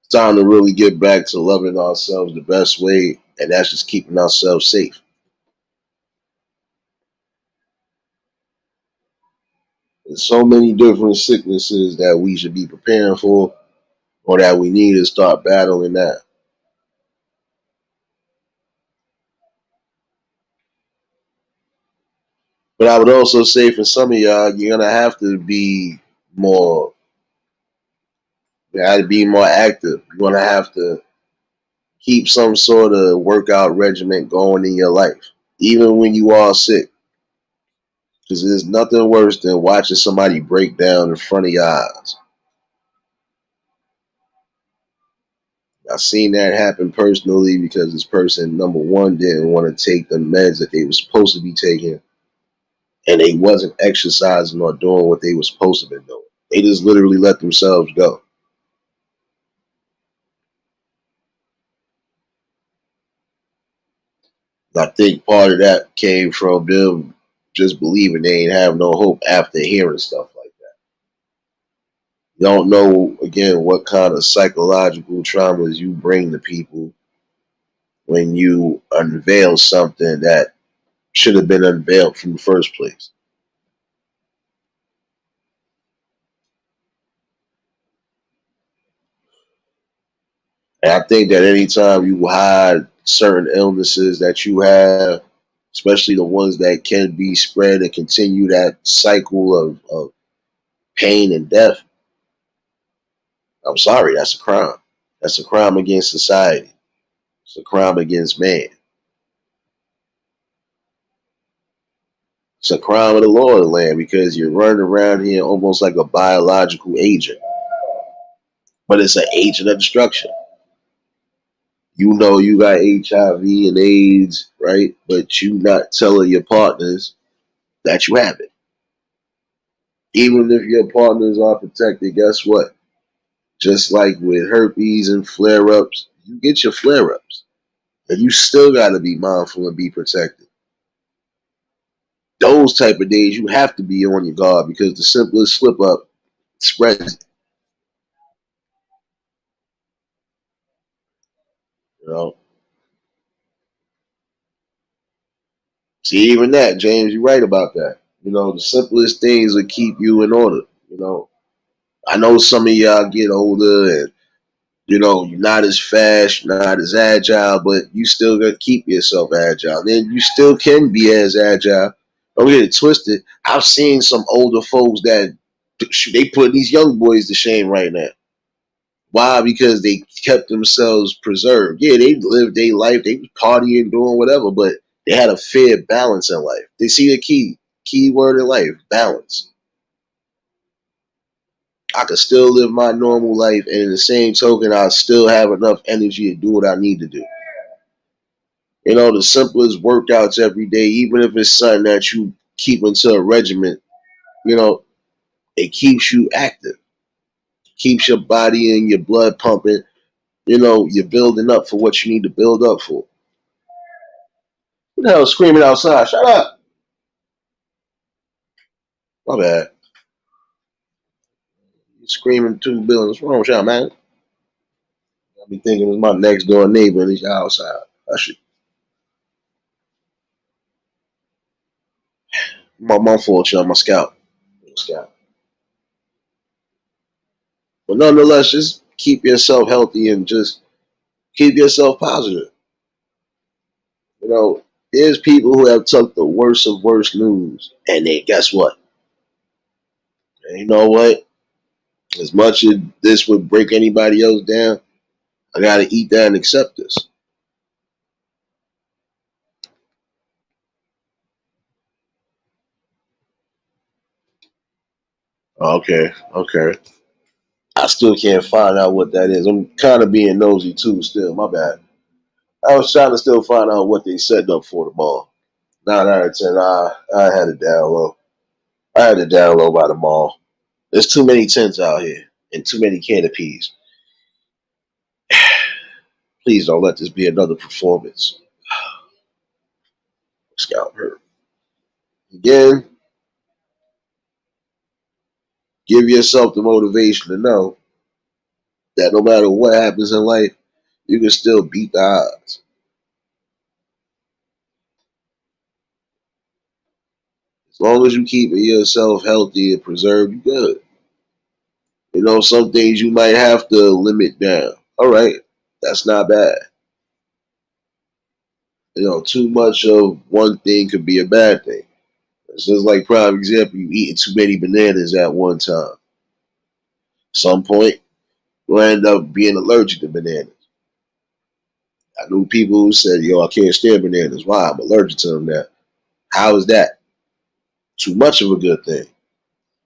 A: It's time to really get back to loving ourselves the best way, and that's just keeping ourselves safe. There's so many different sicknesses that we should be preparing for or that we need to start battling that. But I would also say for some of y'all, you're gonna have to be more you got to be more active. You're gonna have to keep some sort of workout regimen going in your life. even when you are sick. Because there's nothing worse than watching somebody break down in front of your eyes. I've seen that happen personally because this person, number one, didn't want to take the meds that they were supposed to be taking, and they wasn't exercising or doing what they were supposed to be doing. They just literally let themselves go. I think part of that came from them just believing they ain't have no hope after hearing stuff like that. You don't know, again, what kind of psychological traumas you bring to people when you unveil something that should have been unveiled from the first place. And I think that anytime you hide certain illnesses that you have, especially the ones that can be spread and continue that cycle of pain and death, I'm sorry, that's a crime. That's a crime against society. It's a crime against man. It's a crime of the law of the land because you're running around here almost like a biological agent, but it's an agent of destruction. You know you got HIV and AIDS, right? But you not telling your partners that you have it. Even if your partners are protected, guess what? Just like with herpes and flare ups, you get your flare ups. And you still got to be mindful and be protected. Those type of days, you have to be on your guard because the simplest slip up spreads. You know, see, even that, James, you're right about that. You know, the simplest things will keep you in order. You know, I know some of y'all get older and you're not as fast, you're not as agile, but you still got to keep yourself agile. Then you still can be as agile. Don't get it twisted. I've seen some older folks that they put these young boys to shame right now. Why? Because they kept themselves preserved. Yeah, they lived their life, they was partying, doing whatever, but they had a fair balance in life. They see the key word in life, balance. I could still live my normal life, and in the same token, I still have enough energy to do what I need to do. The simplest workouts every day, even if it's something that you keep into a regiment, you know, it keeps you active, keeps your body and your blood pumping. You're building up for what you need to build up for. Who the hell is screaming outside? Shut up. My bad. You screaming 2 billion. What's wrong with y'all, man? I be thinking it's my next door neighbor and he's outside. I should. My fault, y'all. My scalp. Scalp. But nonetheless, just keep yourself healthy and just keep yourself positive. There's people who have took the worst of worst news, and they guess what? And you know what? As much as this would break anybody else down, I gotta eat that and accept this. Okay, okay. I still can't find out what that is. I'm kind of being nosy too. Still, my bad. I was trying to still find out what they set up for tomorrow. 9 out of 10. I had it down low. I had it down low by the mall. There's too many tents out here and too many canopies. Please don't let this be another performance. Scalp hurt. Again, give yourself the motivation to know that no matter what happens in life, you can still beat the odds. As long as you keep yourself healthy and preserved, you're good. Some things you might have to limit down. All right, that's not bad. Too much of one thing could be a bad thing. It's just like prime example, you eating too many bananas at one time. Some point, you'll end up being allergic to bananas. I knew people who said, yo, I can't stand bananas. Why? I'm allergic to them now. How is that? Too much of a good thing.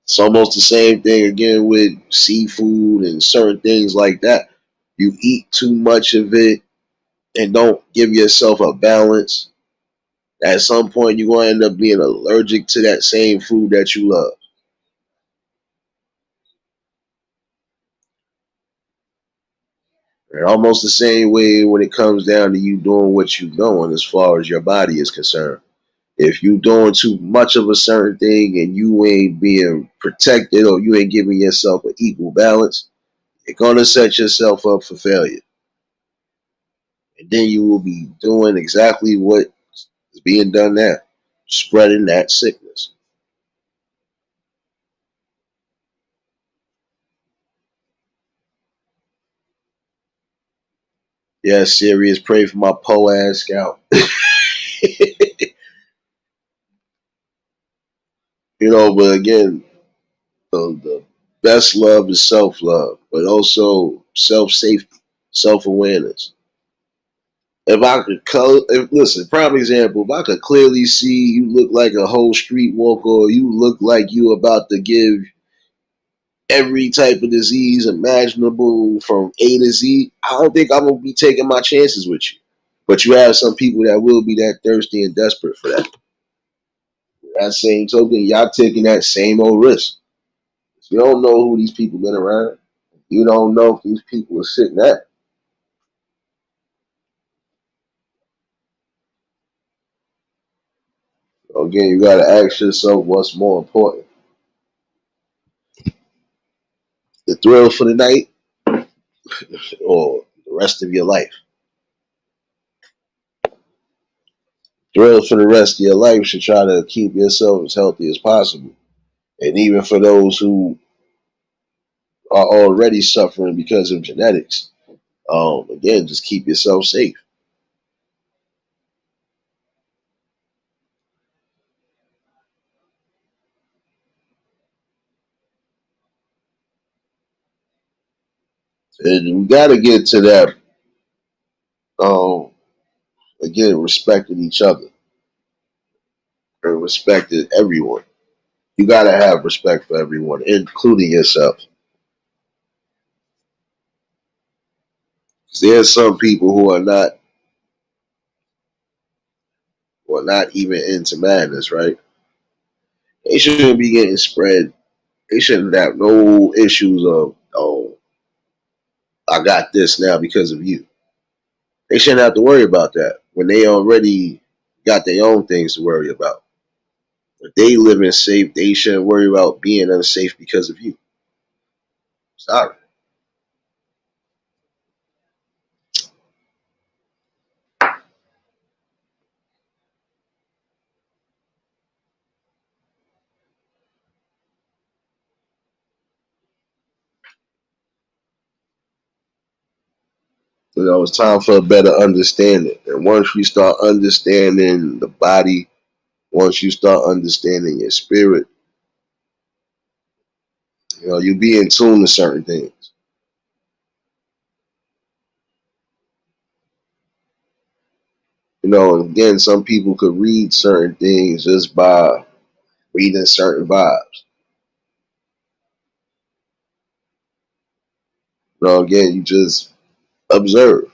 A: It's almost the same thing again with seafood and certain things like that. You eat too much of it and don't give yourself a balance. At some point, you're going to end up being allergic to that same food that you love. And almost the same way when it comes down to you doing what you're doing as far as your body is concerned. If you doing too much of a certain thing and you ain't being protected or you ain't giving yourself an equal balance, you're gonna set yourself up for failure. And then you will be doing exactly what is being done now, spreading that sickness. Yeah, serious. Pray for my po ass scalp. But again, the best love is self love, but also self safety, self awareness. Listen, prime example, if I could clearly see you look like a whole streetwalker, or you look like you about to give every type of disease imaginable from A to Z, I don't think I'm gonna be taking my chances with you. But you have some people that will be that thirsty and desperate for that. That same token, y'all taking that same old risk. You don't know who these people been around. You don't know if these people are sitting at. Again, you gotta ask yourself what's more important. The thrill for the night or the rest of your life. Thrill for the rest of your life should try to keep yourself as healthy as possible. And even for those who are already suffering because of genetics, again, just keep yourself safe. And you got to get to that, um, again, respecting each other and respecting everyone. You got to have respect for everyone, including yourself. There's some people who are not even into madness, right? They shouldn't be getting spread. They shouldn't have no issues of, oh, I got this now because of you. They shouldn't have to worry about that when they already got their own things to worry about. If they living safe, they shouldn't worry about being unsafe because of you. Sorry. It's time for a better understanding. And once you start understanding the body, once you start understanding your spirit, you be in tune to certain things. Again, some people could read certain things just by reading certain vibes. Again, you just observe.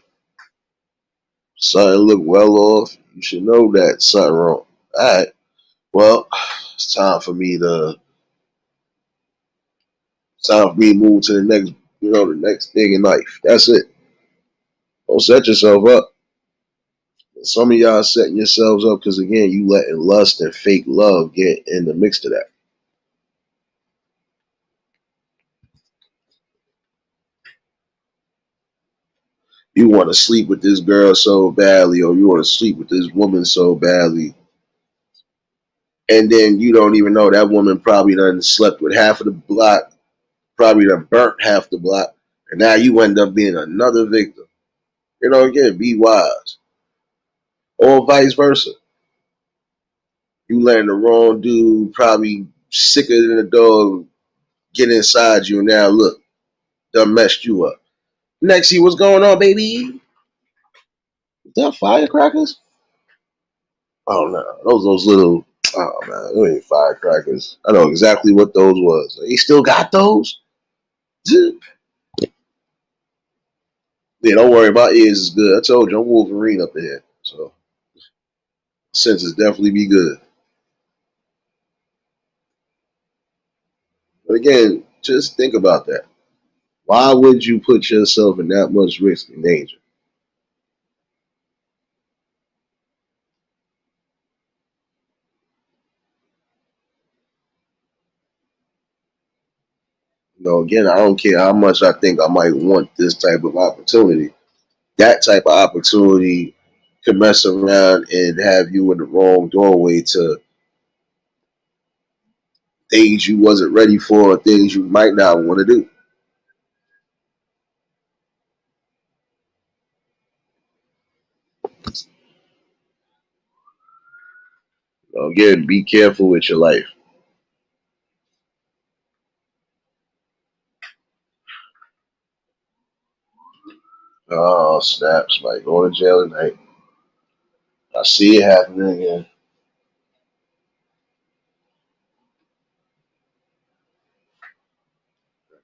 A: Something look well off, you should know that something wrong. All right. Well, it's time for me to move to the next thing in life. That's it. Don't set yourself up. Some of y'all setting yourselves up because again, you letting lust and fake love get in the mix to that. You want to sleep with this girl so badly, or you want to sleep with this woman so badly, and then you don't even know that woman probably done slept with half of the block, probably done burnt half the block, and now you end up being another victim. Again, be wise. Or vice versa. You letting the wrong dude, probably sicker than a dog, get inside you, and now look, done messed you up. Next, see what's going on, baby. that firecrackers? Oh no, those little. Oh man, those ain't firecrackers. I know exactly what those was. He still got those. Yeah, don't worry. My ears is good. I told you I'm Wolverine up there, so senses definitely be good. But again, just think about that. Why would you put yourself in that much risk and danger? Again, I don't care how much I think I might want this type of opportunity. That type of opportunity could mess around and have you in the wrong doorway to things you wasn't ready for, or things you might not want to do. Again, be careful with your life. Oh, snaps. Like going to jail tonight. I see it happening again.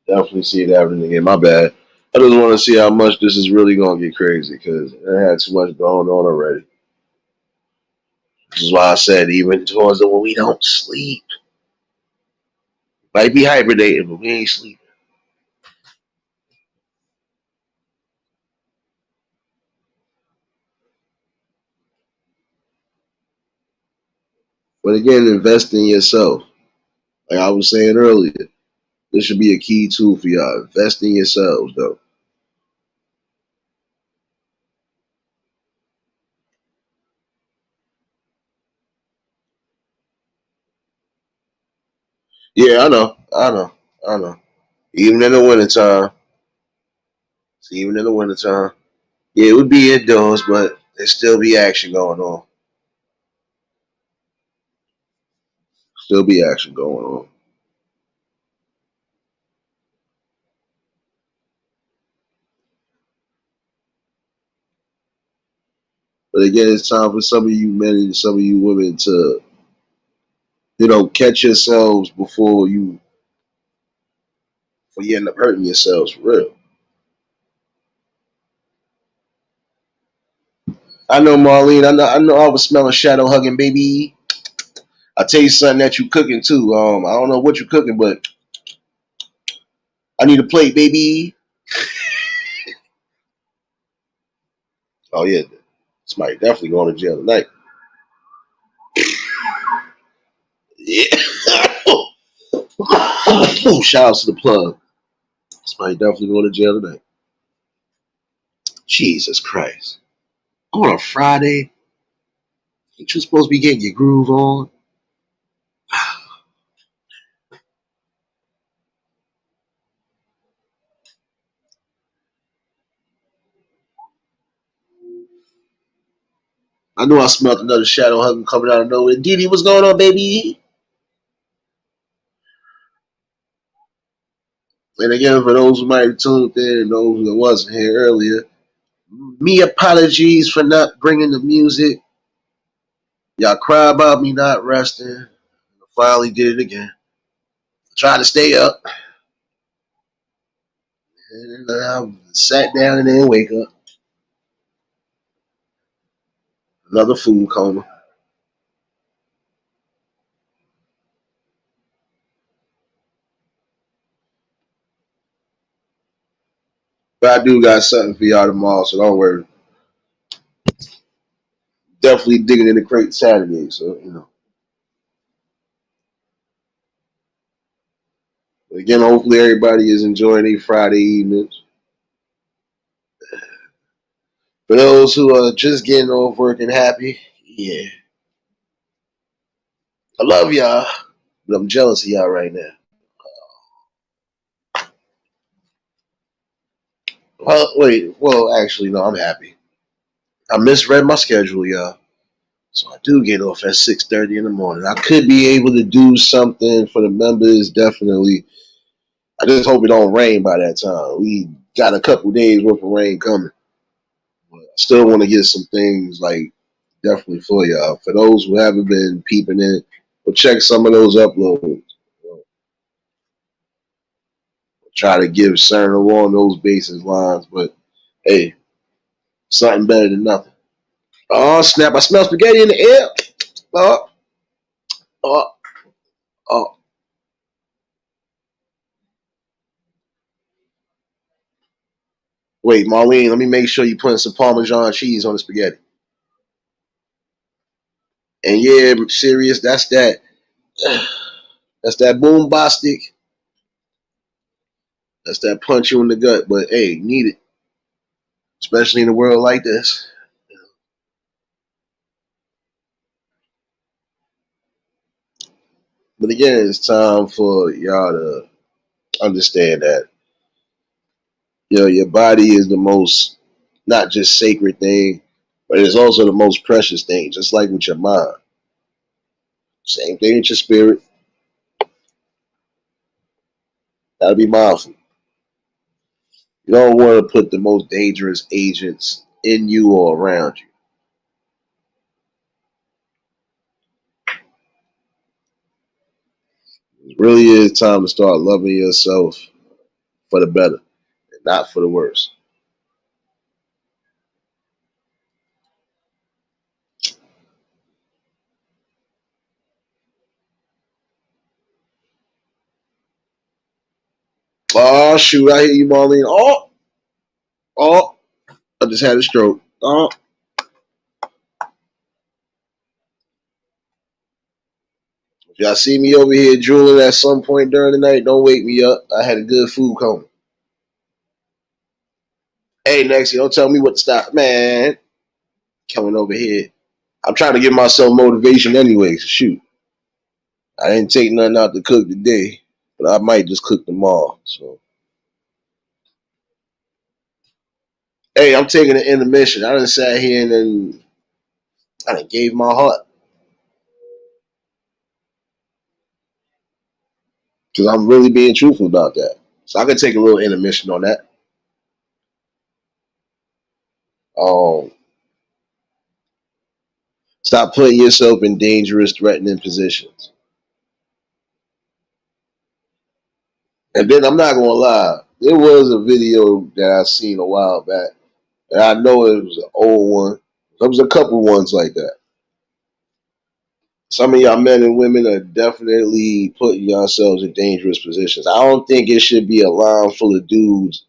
A: Definitely see it happening again. My bad. I just want to see how much this is really going to get crazy because I had too much going on already. This is why I said, even towards the when we don't sleep, might be hibernating, but we ain't sleeping. But again, invest in yourself. Like I was saying earlier, this should be a key tool for y'all. Invest in yourselves, though. Yeah, I know. I know. I know. Even in the wintertime. Even in the wintertime. Yeah, it would be indoors, but there still be action going on. Still be action going on. But again, it's time for some of you men and some of you women to, catch yourselves before you end up hurting yourselves for real. I know, Marlene. I know. I was smelling shadow hugging, baby. I tell you something that you cooking too. I don't know what you're cooking, but I need a plate, baby. Oh yeah, somebody definitely going to jail tonight. Yeah. Oh, shout out to the plug. Somebody definitely going to jail tonight. Jesus Christ. On a Friday, ain't you supposed to be getting your groove on? I knew I smelled another shadow hugging coming out of nowhere. Didi, what's going on, baby? And again, for those who might have tuned in and those who wasn't here earlier, me apologies for not bringing the music. Y'all cry about me not resting. I finally did it again. Tried to stay up. And I sat down and then wake up. Another food coma. But I do got something for y'all tomorrow, so don't worry. Definitely digging in the crate Saturday, so But again, hopefully everybody is enjoying their Friday evenings. For those who are just getting off work and happy, yeah, I love y'all, but I'm jealous of y'all right now. Well, actually, no, I'm happy. I misread my schedule, y'all. So I do get off at 6:30 in the morning. I could be able to do something for the members, definitely. I just hope it don't rain by that time. We got a couple days worth of rain coming. Still want to get some things like definitely for y'all. For those who haven't been peeping in, but check some of those uploads. Try to give certain along those basis lines, but hey, something better than nothing. Oh snap! I smell spaghetti in the air. Oh, oh, oh. Wait, Marlene, let me make sure you putting some Parmesan cheese on the spaghetti. And yeah, serious. That's that. That's that bombastic. That's that punch you in the gut. But hey, need it, especially in a world like this. But again, it's time for y'all to understand that your body is the most not just sacred thing, but it's also the most precious thing. Just like with your mind, same thing with your spirit. Gotta be mindful. You don't want to put the most dangerous agents in you or around you. It really is time to start loving yourself for the better and not for the worse. Oh shoot, I hear you, Marlene. Oh, I just had a stroke. Oh, if y'all see me over here drooling at some point during the night, don't wake me up. I had a good food coma. Hey, Nexie, don't tell me what to stop, man. Coming over here. I'm trying to give myself motivation anyway. So shoot, I didn't take nothing out to cook today, but I might just cook tomorrow. So, hey, I'm taking an intermission. I done sat here and then I done gave my heart because I'm really being truthful about that. So I can take a little intermission on that. Um, Stop putting yourself in dangerous, threatening positions. And then I'm not gonna lie, there was a video that I seen a while back, and I know it was an old one. There was a couple ones like that. Some of y'all men and women are definitely putting yourselves in dangerous positions. I don't think it should be a line full of dudes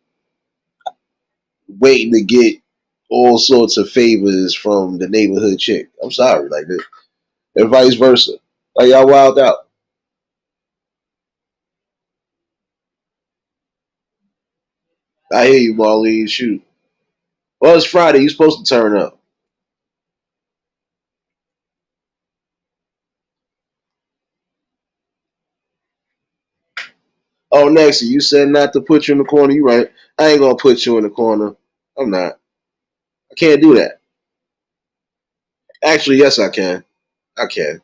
A: waiting to get all sorts of favors from the neighborhood chick. I'm sorry, like that, and vice versa. Like y'all wild out. I hear you, Marlene. Shoot. Well, it's Friday. You supposed to turn up. Oh, Nexie, you said not to put you in the corner. You right. I ain't gonna put you in the corner. I'm not. I can't do that. Actually, yes, I can. I can.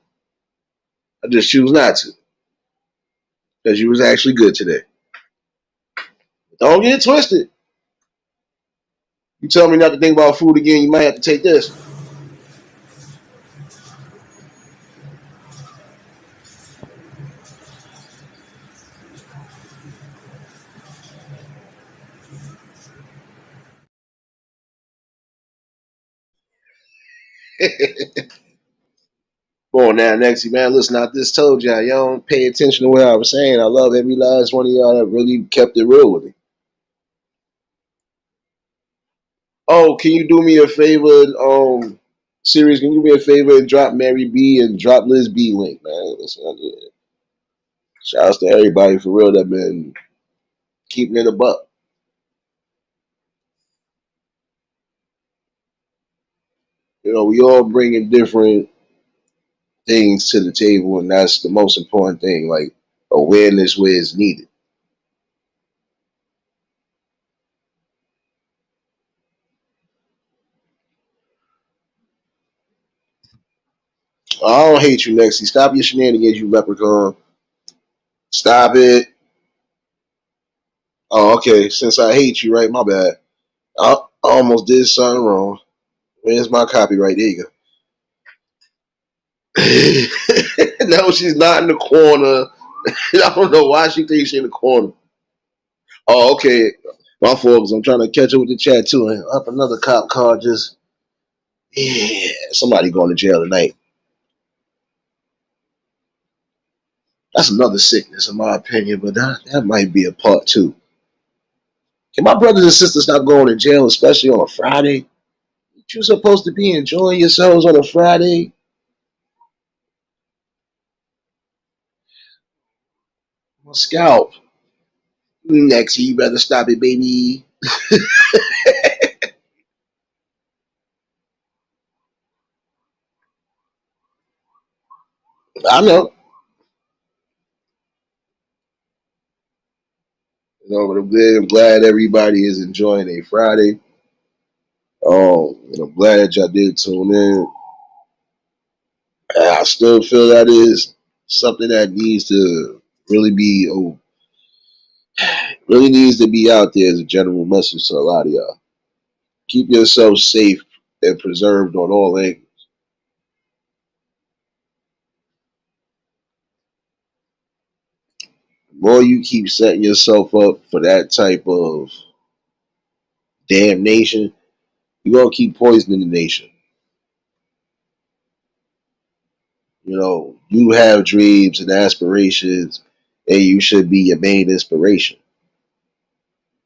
A: I just choose not to because you was actually good today. Don't get it twisted. You tell me not to think about food again, you might have to take this. Go on now, Nexie, man. Listen, I just told y'all don't pay attention to what I was saying. I love every last one of y'all that really kept it real with me. Oh, can you do me a favor? Series, can you do me a favor and drop Mary B and drop Liz B link, man? Listen, shout outs to everybody for real that been keeping it a buck. We all bringing different things to the table, and that's the most important thing. Like awareness where it's needed. I don't hate you, Lexi. Stop your shenanigans, you leprechaun. Stop it. Oh, okay. Since I hate you, right? My bad. I almost did something wrong. Where's my copyright? There you go. No, she's not in the corner. I don't know why she thinks she's in the corner. Oh, okay. My fault, 'cause I'm trying to catch up with the chat too. And up another cop car just, yeah, somebody going to jail tonight. That's another sickness, in my opinion, but that might be a part two. Can my brothers and sisters stop going to jail, especially on a Friday? You're supposed to be enjoying yourselves on a Friday. My scalp. Next, you better stop it, baby. I know. You know, but I'm glad everybody is enjoying a Friday. And I'm glad that y'all did tune in. I still feel that is something that needs to really be, really needs to be out there as a general message to a lot of y'all. Keep yourself safe and preserved on all angles. The more you keep setting yourself up for that type of damnation, you're gonna keep poisoning the nation. You know, you have dreams and aspirations, and you should be your main inspiration.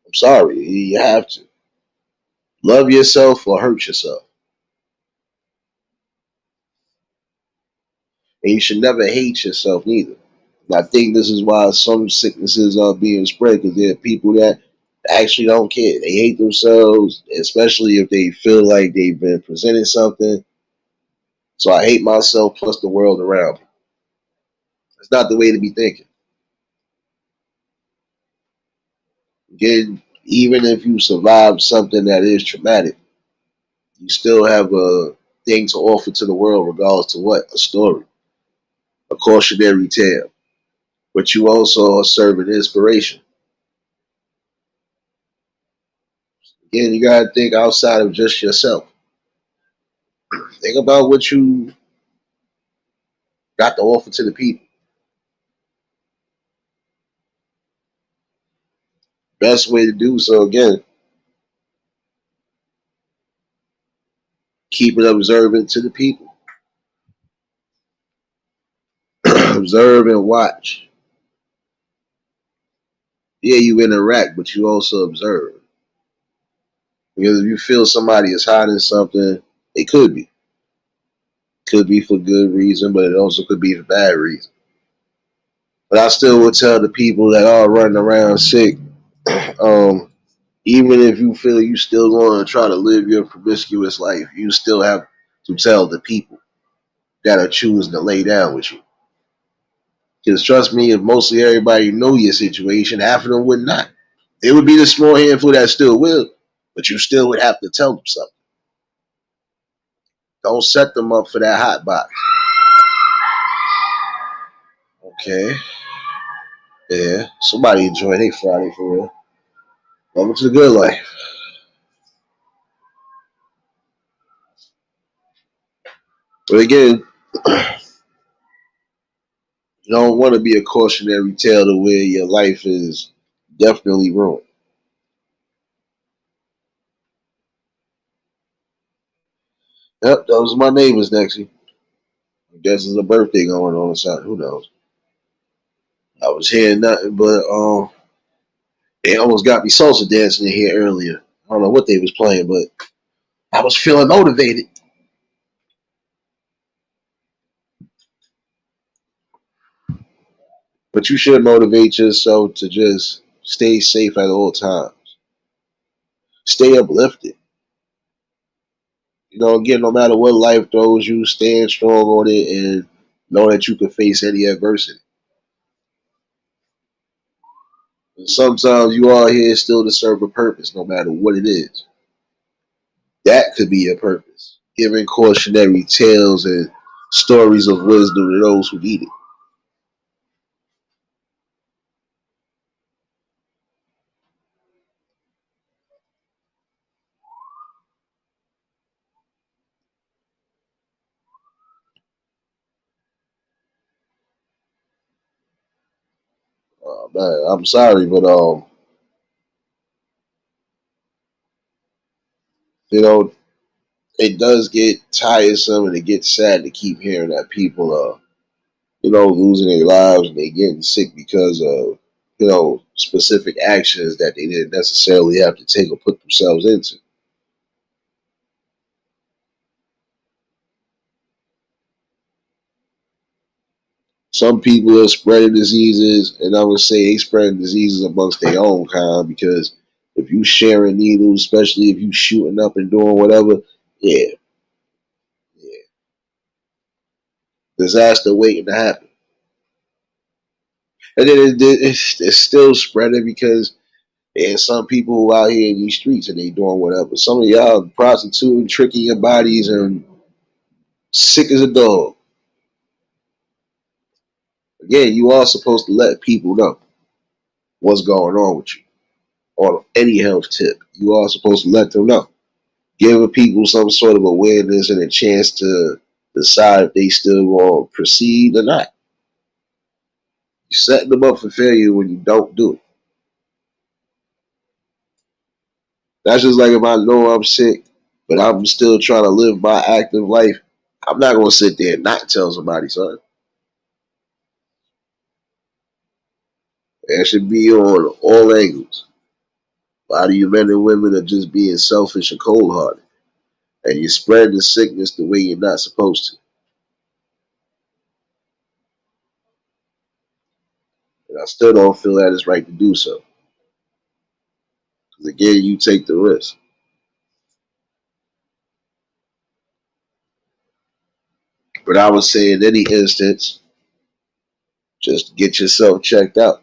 A: I'm sorry, you have to love yourself or hurt yourself, and you should never hate yourself neither. And I think this is why some sicknesses are being spread because there are people that actually don't care. They hate themselves, especially if they feel like they've been presented something. So I hate myself plus the world around me. It's not the way to be thinking. Again, even if you survive something that is traumatic, you still have a thing to offer to the world, regardless to what a story, a cautionary tale. But you also are serving inspiration. Again, you gotta think outside of just yourself. Think about what you got to offer to the people. Best way to do so, again, keep it observant to the people. Observe and watch. Yeah, you interact, but you also observe. Because if you feel somebody is hiding something, it could be. Could be for good reason, but it also could be for bad reason. But I still would tell the people that are running around sick, um, even if you feel you still want to try to live your promiscuous life, you still have to tell the people that are choosing to lay down with you. Because trust me, if mostly everybody know your situation, half of them would not. It would be the small handful that still will, but you still would have to tell them something. Don't set them up for that hot box. Okay, yeah. Somebody enjoy their Friday for real. Welcome to the good life. But again, you don't want to be a cautionary tale to where your life is definitely ruined. Yep, those are my neighbors, Nexie. I guess there's a birthday going on inside. Who knows? I was hearing nothing but they almost got me salsa dancing in here earlier. I don't know what they was playing, but I was feeling motivated. But you should motivate yourself to just stay safe at all times. Stay uplifted. You know, again, no matter what life throws you, stand strong on it and know that you can face any adversity. And sometimes you are here still to serve a purpose, no matter what it is. That could be your purpose. Giving cautionary tales and stories of wisdom to those who need it. Man, I'm sorry, but you know, it does get tiresome and it gets sad to keep hearing that people are, losing their lives and they getting sick because of, specific actions that they didn't necessarily have to take or put themselves into. Some people are spreading diseases, and I would say they spreading diseases amongst their own kind because if you sharing needles, especially if you shooting up and doing whatever, yeah, yeah, disaster waiting to happen. And then it's still spreading because there's some people who out here in these streets and they doing whatever. Some of y'all prostituting, tricking your bodies, and sick as a dog. Again, you are supposed to let people know what's going on with you or any health tip. You are supposed to let them know. Giving people some sort of awareness and a chance to decide if they still want to proceed or not. You're setting them up for failure when you don't do it. That's just like if I know I'm sick, but I'm still trying to live my active life. I'm not going to sit there and not tell somebody, son. That should be on all angles. A lot of you men and women are just being selfish and cold hearted. And you're spreading the sickness the way you're not supposed to. And I still don't feel that it's right to do so. Because again, you take the risk. But I would say in any instance, just get yourself checked out.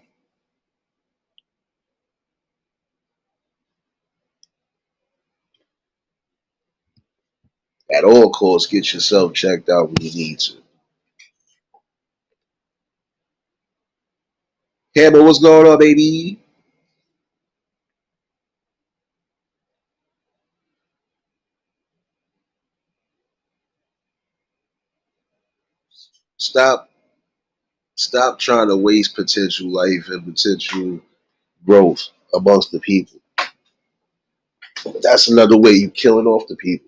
A: At all costs, get yourself checked out when you need to. Hammer, what's going on, baby? Stop, stop trying to waste potential life and potential growth amongst the people. That's another way you killing off the people.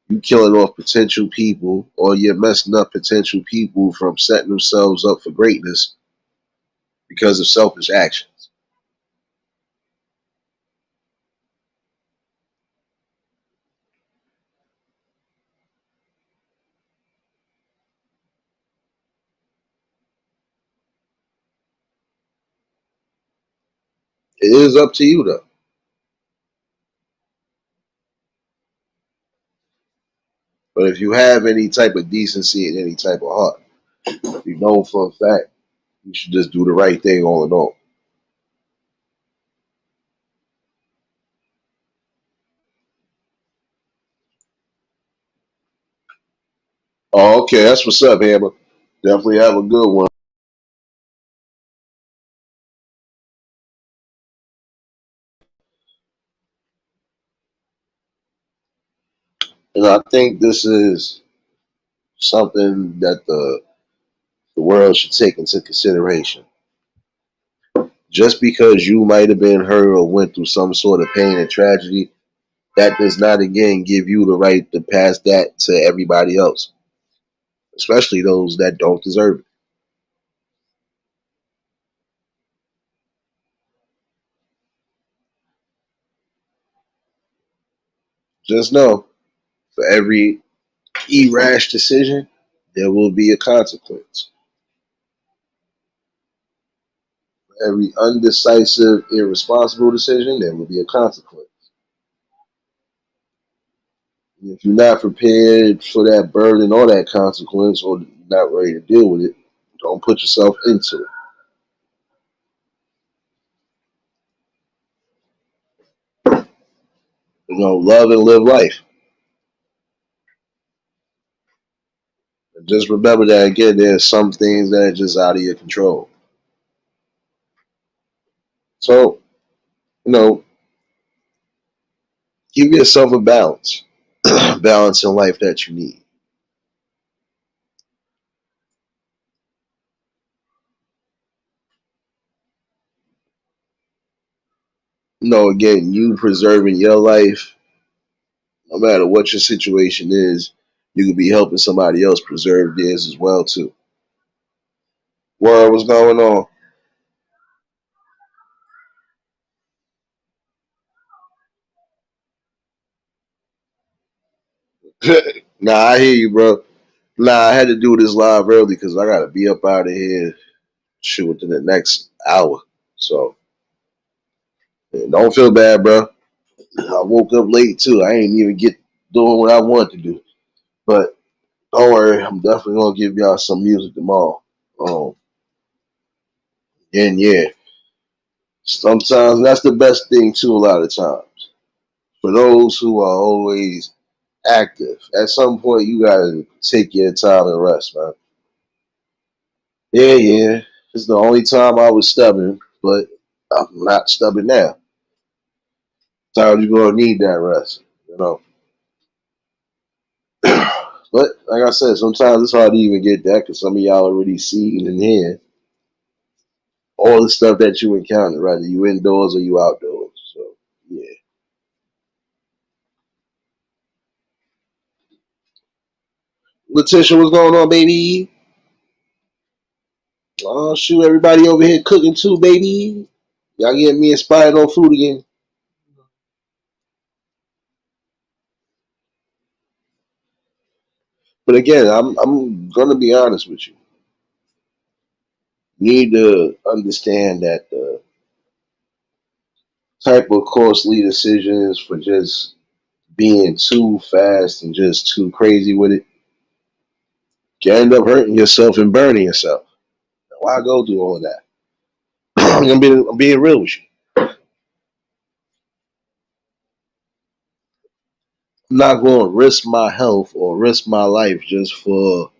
A: You killing off potential people, or you're messing up potential people from setting themselves up for greatness because of selfish actions. It is up to you though. But if you have any type of decency and any type of heart, you know for a fact you should just do the right thing all in all. Oh, okay, that's what's up, Hammer. Definitely have a good one. And I think this is something that the world should take into consideration. Just because you might have been hurt or went through some sort of pain and tragedy, that does not again give you the right to pass that to everybody else, especially those that don't deserve it. Just know, for every irrash decision, there will be a consequence. For every undecisive, irresponsible decision, there will be a consequence. And if you're not prepared for that burden or that consequence, or not ready to deal with it, don't put yourself into it. Love and live life. And just remember that again, there's some things that are just out of your control. So, you know, give yourself a balance, balance in life that you need. again, you preserving your life, no matter what your situation is, you could be helping somebody else preserve theirs as well too. Word, what's going on? Nah, I hear you, bro. Nah, I had to do this live early because I gotta be up out of here, shoot, within the next hour. So don't feel bad, bro. I woke up late too. I ain't even get doing what I wanted to do. But don't worry, I'm definitely gonna give y'all some music tomorrow. Um, and yeah, sometimes that's the best thing too. A lot of times, for those who are always active, at some point you gotta take your time and rest, man. Yeah, yeah. It's the only time I was stubborn, but I'm not stubborn now. Sometimes you're gonna need that rest, you know. But like I said, sometimes it's hard to even get that because some of y'all already seen and hear all the stuff that you encounter, whether you indoors or you outdoors. So yeah. Letitia, what's going on, baby? Oh shoot, everybody over here cooking too, baby. Y'all getting me inspired on food again. But again, I'm gonna be honest with you. You need to understand that the type of costly decisions for just being too fast and just too crazy with it can end up hurting yourself and burning yourself. Why go through all of that? I'm being real with you. I'm not going to risk my health or risk my life just for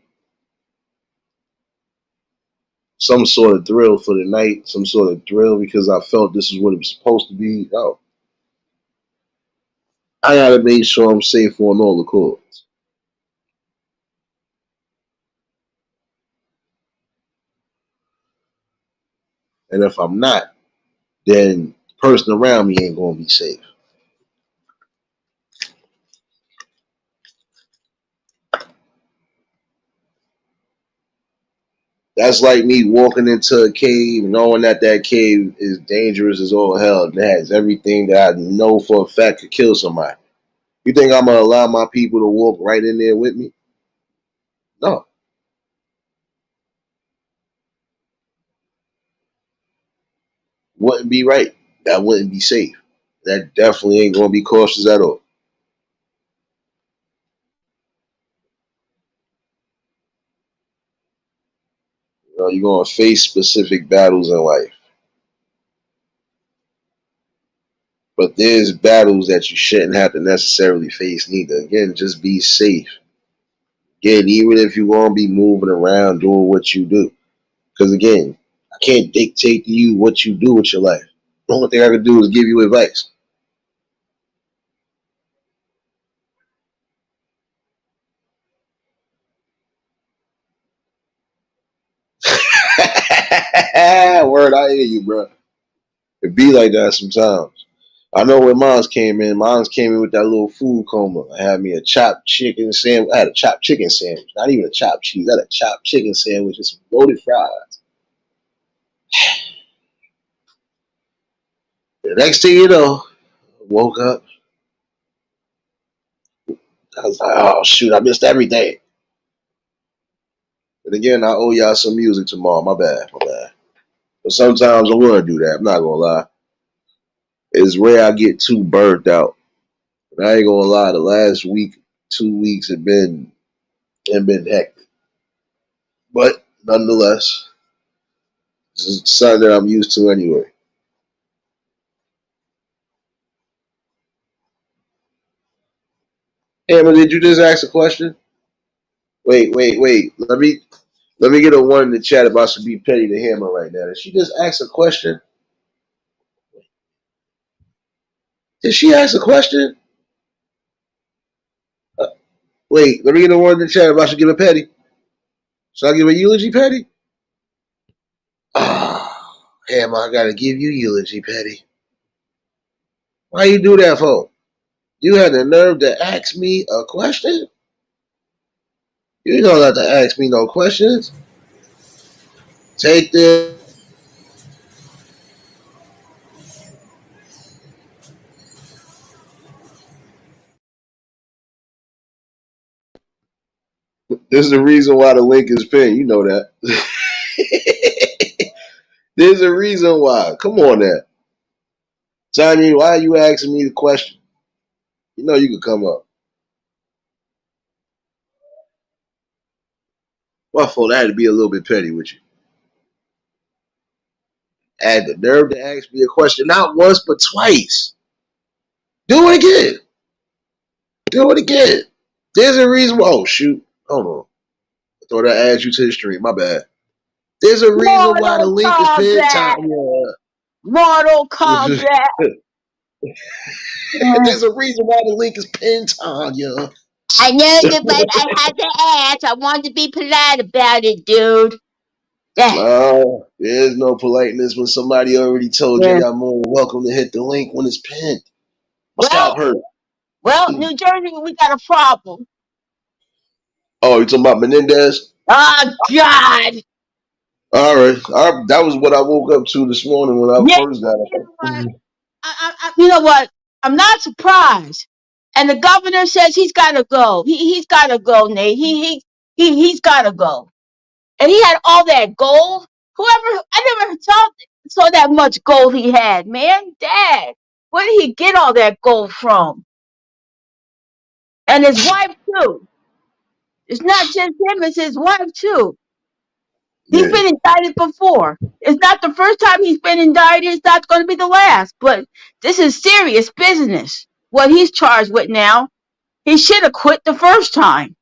A: some sort of thrill for the night, some sort of thrill because I felt this is what it was supposed to be. No, I gotta make sure I'm safe on all the courts. And if I'm not, then the person around me ain't gonna be safe. That's like me walking into a cave, knowing that that cave is dangerous as all hell, and it has everything that I know for a fact could kill somebody. You think I'm gonna allow my people to walk right in there with me? No, wouldn't be right. That wouldn't be safe. That definitely ain't gonna be cautious at all. You're gonna face specific battles in life, but there's battles that you shouldn't have to necessarily face neither. Again, just be safe. Again, even if you're gonna be moving around doing what you do, because again, I can't dictate to you what you do with your life. The only thing I can do is give you advice. Word, I hear you, bro. It be like that sometimes. I know when mines came in. Mines came in with that little food coma. I had me a chopped chicken sandwich. I had a chopped chicken sandwich, not even a chopped cheese. I had a chopped chicken sandwich and some loaded fries. The next thing you know, I woke up. I was like, oh shoot, I missed everything. But again, I owe y'all some music tomorrow. My bad, my bad. But sometimes I want to do that. I'm not gonna lie. It's rare I get too burnt out. But I ain't gonna lie. The last week, 2 weeks have been hectic. But nonetheless, this is something that I'm used to anyway. Hey, but did you just ask a question? Wait, wait, wait. Let me get a one in the chat if I should be petty to Hammer right now. Did she just ask a question? Did she ask a question? Uh, Wait, let me get a one in the chat if I should give a petty. Should I give a eulogy, petty? Ah, Hammer, I gotta give you eulogy, petty. Why you do that for? You had the nerve to ask me a question? You don't have to ask me no questions. Take this. There's a reason why the link is pinned. You know that. There's a reason why. Come on, now. Tanya, why are you asking me the question? You know you could come up. My fault. I had to be a little bit petty with you. I had the nerve to ask me a question, not once but twice. Do it again. Do it again. There's a reason why. Oh shoot. Hold on. I thought I added you to the stream. My bad. There's a reason why the
B: Mortal
A: link is pinned,
B: Kombat.
A: Tanya.
B: Mortal Kombat.
A: There's a reason why the link is pinned, Tanya.
B: I know you, but I had to ask. I wanted to be polite about it, dude. Yeah.
A: There's no politeness when somebody already told you
B: Yeah.
A: y'all more than welcome to hit the link when it's pinned. My
B: Well,
A: scalp hurt.
B: New Jersey, we got a problem.
A: Oh, you talking about Menendez?
B: Oh God.
A: All right. That was what I woke up to this morning when I
B: Yeah.
A: first got
B: You know what?
A: up.
B: You know what? I'm not surprised. And the governor says he's got to go. He's got to go, Nate. He's got to go. And he had all that gold. I never saw that much gold he had, man. Dad, where did he get all that gold from? And his wife too. It's not just him; it's his wife too. He's
A: Yeah.
B: been indicted before. It's not the first time he's been indicted. It's not going to be the last. But this is serious business. What he's charged with now. He should have quit the first time.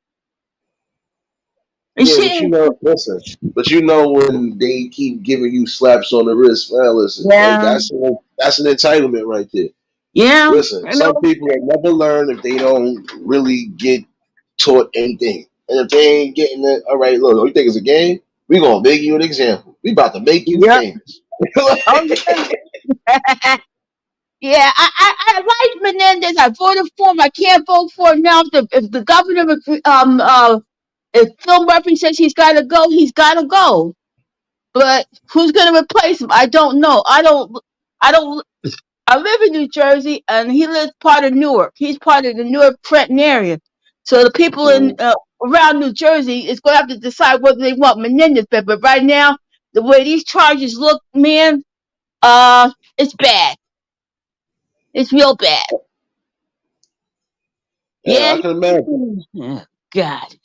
B: He
A: Yeah, but you
B: should.
A: know, listen. But you know when they keep giving you slaps on the wrist, man. Listen,
B: Yeah,
A: that's an entitlement right there.
B: yeah.
A: Listen,
B: I
A: some
B: know.
A: people will never learn if they don't really get taught anything. And if they ain't getting it, all right, look, you think it's a game? We gonna make you an example. We about to make you
B: Yep.
A: famous.
B: Oh yeah. Yeah, I like Menendez. I voted for him. I can't vote for him now. If the governor, if Phil Murphy says he's got to go, he's got to go. But who's going to replace him? I don't know. I don't. I live in New Jersey, and he lives part of Newark. He's part of the Newark Trenton area. So the people in around New Jersey is going to have to decide whether they want Menendez back. But right now, the way these charges look, man, it's bad. It's real bad.
A: Yeah,
B: Yeah.
A: I can imagine.
B: Oh, God.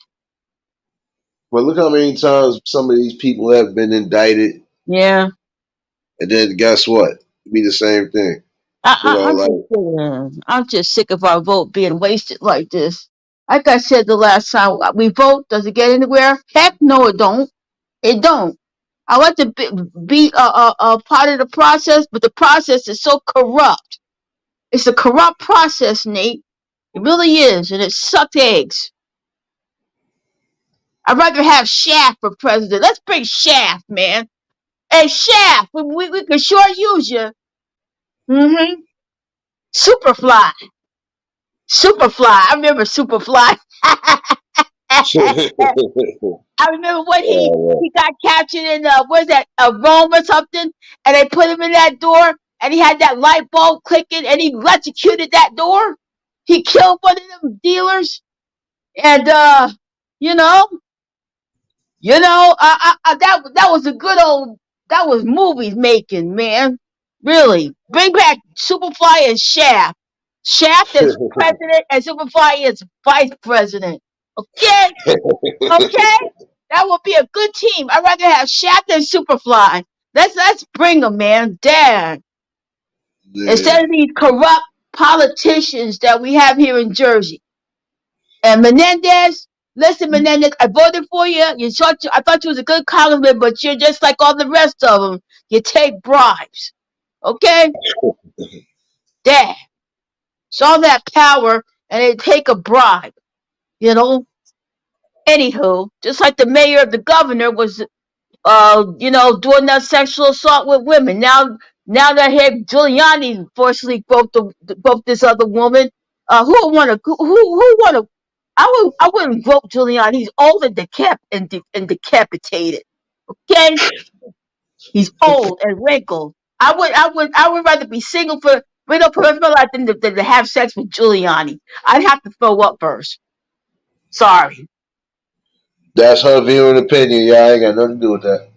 A: But look how many times some of these people have been indicted,
B: Yeah.
A: and then guess what? It be the same thing. You know,
B: I'm
A: like
B: just I'm just sick of our vote being wasted like this. Like I said the last time we vote, does it get anywhere? Heck no, it don't. It don't. I want to be a part of the process, but the process is so corrupt. It's a corrupt process, Nate. It really is, and it sucked eggs. I'd rather have Shaft for president. Let's bring Shaft, man. Hey, Shaft, we could sure use you. Mm-hmm. Superfly. Superfly. I remember Superfly. I remember when
A: oh,
B: he got captured in what is that, Rome or something, and they put him in that door, and he had that light bulb clicking, and he electrocuted that door. He killed one of them dealers, and you know, that was a good old, that was movies making, man. Really, bring back Superfly and Shaft. Shaft is president, and Superfly is vice president. Okay. Okay, that would be a good team. I'd rather have Shaft than Superfly. Let's bring them, man. Dad.
A: yeah.
B: Instead of these corrupt politicians that we have here in Jersey. And Menendez, listen, Menendez, I voted for you. I thought you was a good congressman, but you're just like all the rest of them. You take bribes. Okay, Dad. It's all that power, and they take a bribe. You know. Anywho, just like the mayor of the governor was doing that sexual assault with women. Now Now that here Giuliani fortunately broke this other woman. Who would want to? Who want to? I wouldn't vote Giuliani. He's old and and decapitated. Okay, he's old and wrinkled. I would rather be single for my life than to have sex with Giuliani. I'd have to throw up first. Sorry.
A: That's her view and opinion. Yeah, I ain't got nothing to do with that.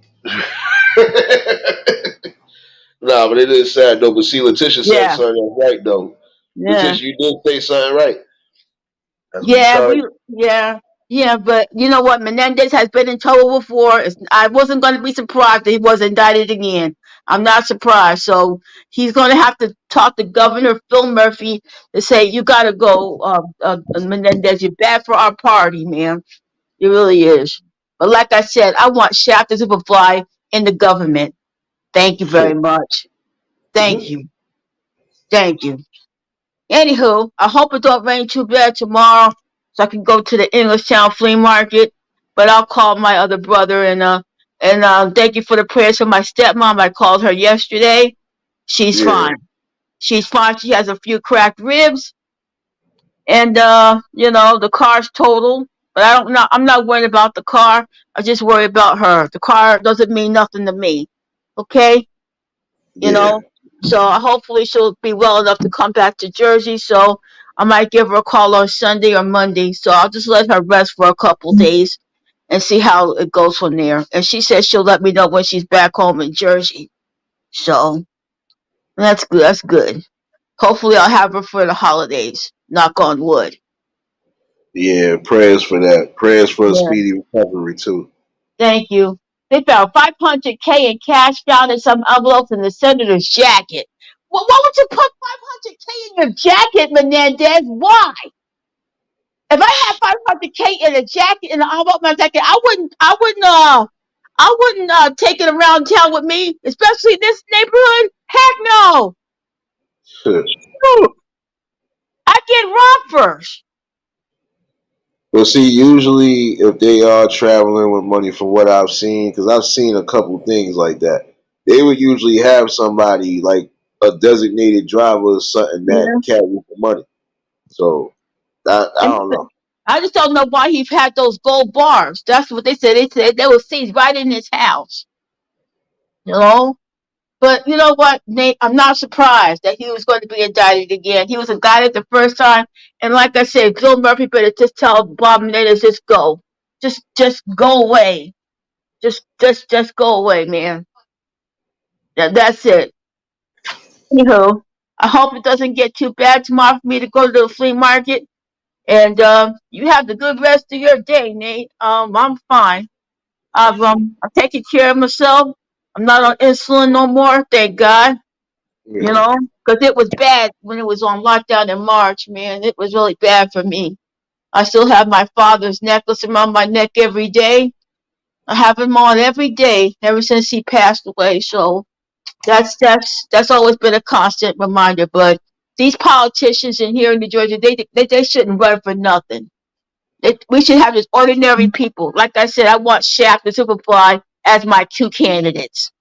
A: Nah, but it is sad though. But see, Letitia said
B: Yeah.
A: something that's right though.
B: Yeah.
A: Letitia, you did say something right. That's what we
B: Yeah,
A: trying.
B: yeah, but you know what? Menendez has been in trouble before. I wasn't going to be surprised if he was indicted again. I'm not surprised. So he's going to have to talk to Governor Phil Murphy to say, you got to go, Menendez. You're bad for our party, man. It really is. But like I said, I want Shaft to Superfly in the government. Thank you very much. Thank you. Thank you. Anywho, I hope it don't rain too bad tomorrow, so I can go to the Englishtown flea market. But I'll call my other brother and thank you for the prayers for my stepmom. I called her yesterday. She's
A: Yeah,
B: fine. She's fine. She has a few cracked ribs, and the car's totaled. But I'm not worried about the car. I just worry about her. The car doesn't mean nothing to me. Okay? you
A: yeah,
B: know. So hopefully she'll be well enough to come back to Jersey. So I might give her a call on Sunday or Monday. So I'll just let her rest for a couple days and see how it goes from there. And she says she'll let me know when she's back home in Jersey. So that's good. That's good. Hopefully I'll have her for the holidays. Knock on wood.
A: yeah. Prayers for that. Prayers for a
B: Yeah.
A: speedy recovery too.
B: Thank you. They found 500K in cash found in some envelopes in the senator's jacket. Well, why would you put 500K in your jacket, Menendez? Why? If I had 500K in a jacket in the envelope, my jacket, I wouldn't take it around town with me, especially in this neighborhood. Heck no. Shoot, I get robbed first.
A: But see, usually if they are traveling with money, from what I've seen, because I've seen a couple things like that, they would usually have somebody like a designated driver or something that
B: Yeah.
A: carries the money. So I
B: And
A: don't know.
B: I just don't know why he had those gold bars. That's what they said. They said they were seized right in his house. You know? But you know what, Nate? I'm not surprised that he was going to be indicted again. He was indicted the first time, and like I said, Bill Murphy better just tell Bob Menendez just go, just go away, just go away, man. That's it. Anywho, I hope it doesn't get too bad tomorrow for me to go to the flea market. And you have the good rest of your day, Nate. I'm fine. I'm taking care of myself. I'm not on insulin no more, thank God.
A: Yeah.
B: Because it was bad when it was on lockdown in March, man. It was really bad for me. I still have my father's necklace around my neck every day. I have him on every day ever since he passed away. So that's always been a constant reminder. But these politicians in here in New Jersey, they shouldn't run for nothing. We should have just ordinary people. Like I said, I want Shaq and Superfly as my two candidates.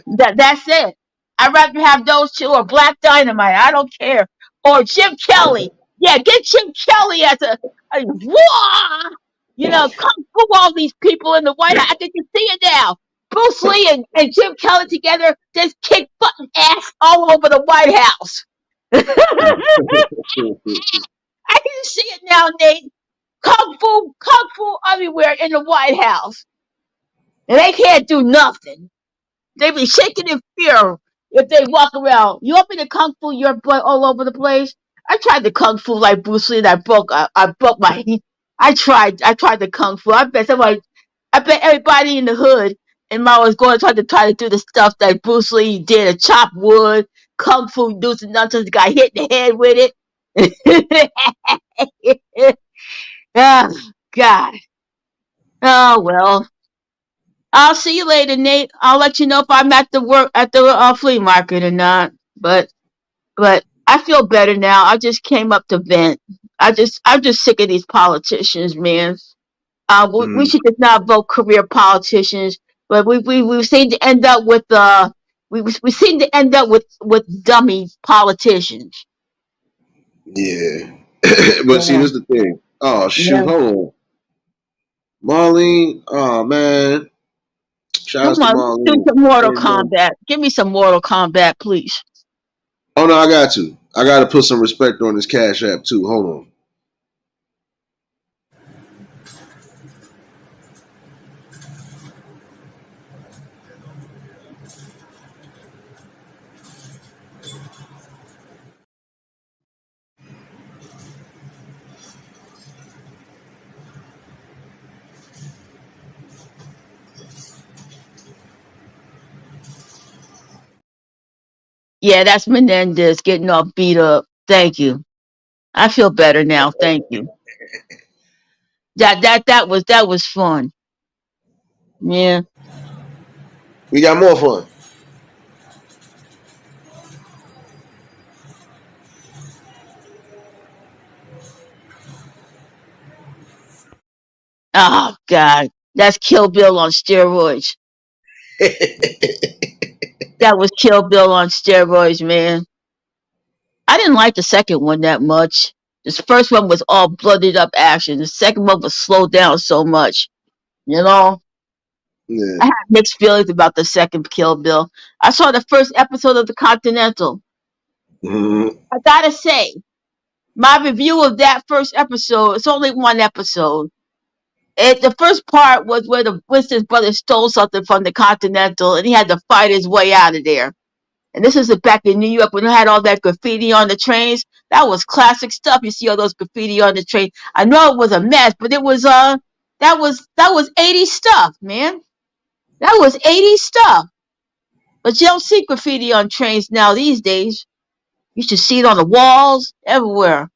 B: That's it. I'd rather have those two or Black Dynamite. I don't care. Or Jim Kelly. Yeah, get Jim Kelly as a wah! Kung fu all these people in the White House. I can just see it now. Bruce Lee and Jim Kelly together just kick butt and ass all over the White House. I can see it now, Nate. Kung fu everywhere in the White House. And they can't do nothing. They be shaking in fear if they walk around. You want me to kung fu your butt all over the place? I tried the kung fu like Bruce Lee, and I broke my. I tried the kung fu. I bet everybody in the hood and I was going to try to do the stuff that Bruce Lee did, a chop wood, kung fu do's and nonsense. Got hit in the head with it. Oh God. Oh well. I'll see you later, Nate. I'll let you know if I'm at the flea market or not. But I feel better now. I just came up to vent. I'm just sick of these politicians, man. We
A: Mm.
B: should just not vote career politicians. But we seem to end up with we seem to end up with dummy politicians.
A: Yeah. But see,
B: Yeah,
A: this is the thing. Oh shoot,
B: yeah.
A: hold on. Marlene, oh man. Shout
B: Come
A: outs to
B: on, let's do
A: Marlene.
B: some Mortal
A: And,
B: Kombat. Give me some Mortal Kombat, please.
A: oh no, I got to. I gotta put some respect on this Cash App too. Hold on.
B: Yeah, that's Menendez getting all beat up. Thank you. I feel better now. Thank you. That was fun. Yeah.
A: We got more fun.
B: Oh God, that's Kill Bill on steroids. That was Kill Bill on steroids, man. I didn't like the second one that much. This first one was all blooded up action. The second one was slowed down so much. You know,
A: Yeah.
B: I had mixed feelings about the second Kill Bill. I saw the first episode of The Continental.
A: Mhm.
B: I gotta say, my review of that first episode, it's only one episode. The first part was where the Winston brothers stole something from the Continental and he had to fight his way out of there. And this is back in New York when they had all that graffiti on the trains. That was classic stuff. You see all those graffiti on the train. I know it was a mess, but it was that was 80s stuff, man. That was 80s stuff. But you don't see graffiti on trains now these days. You should see it on the walls everywhere.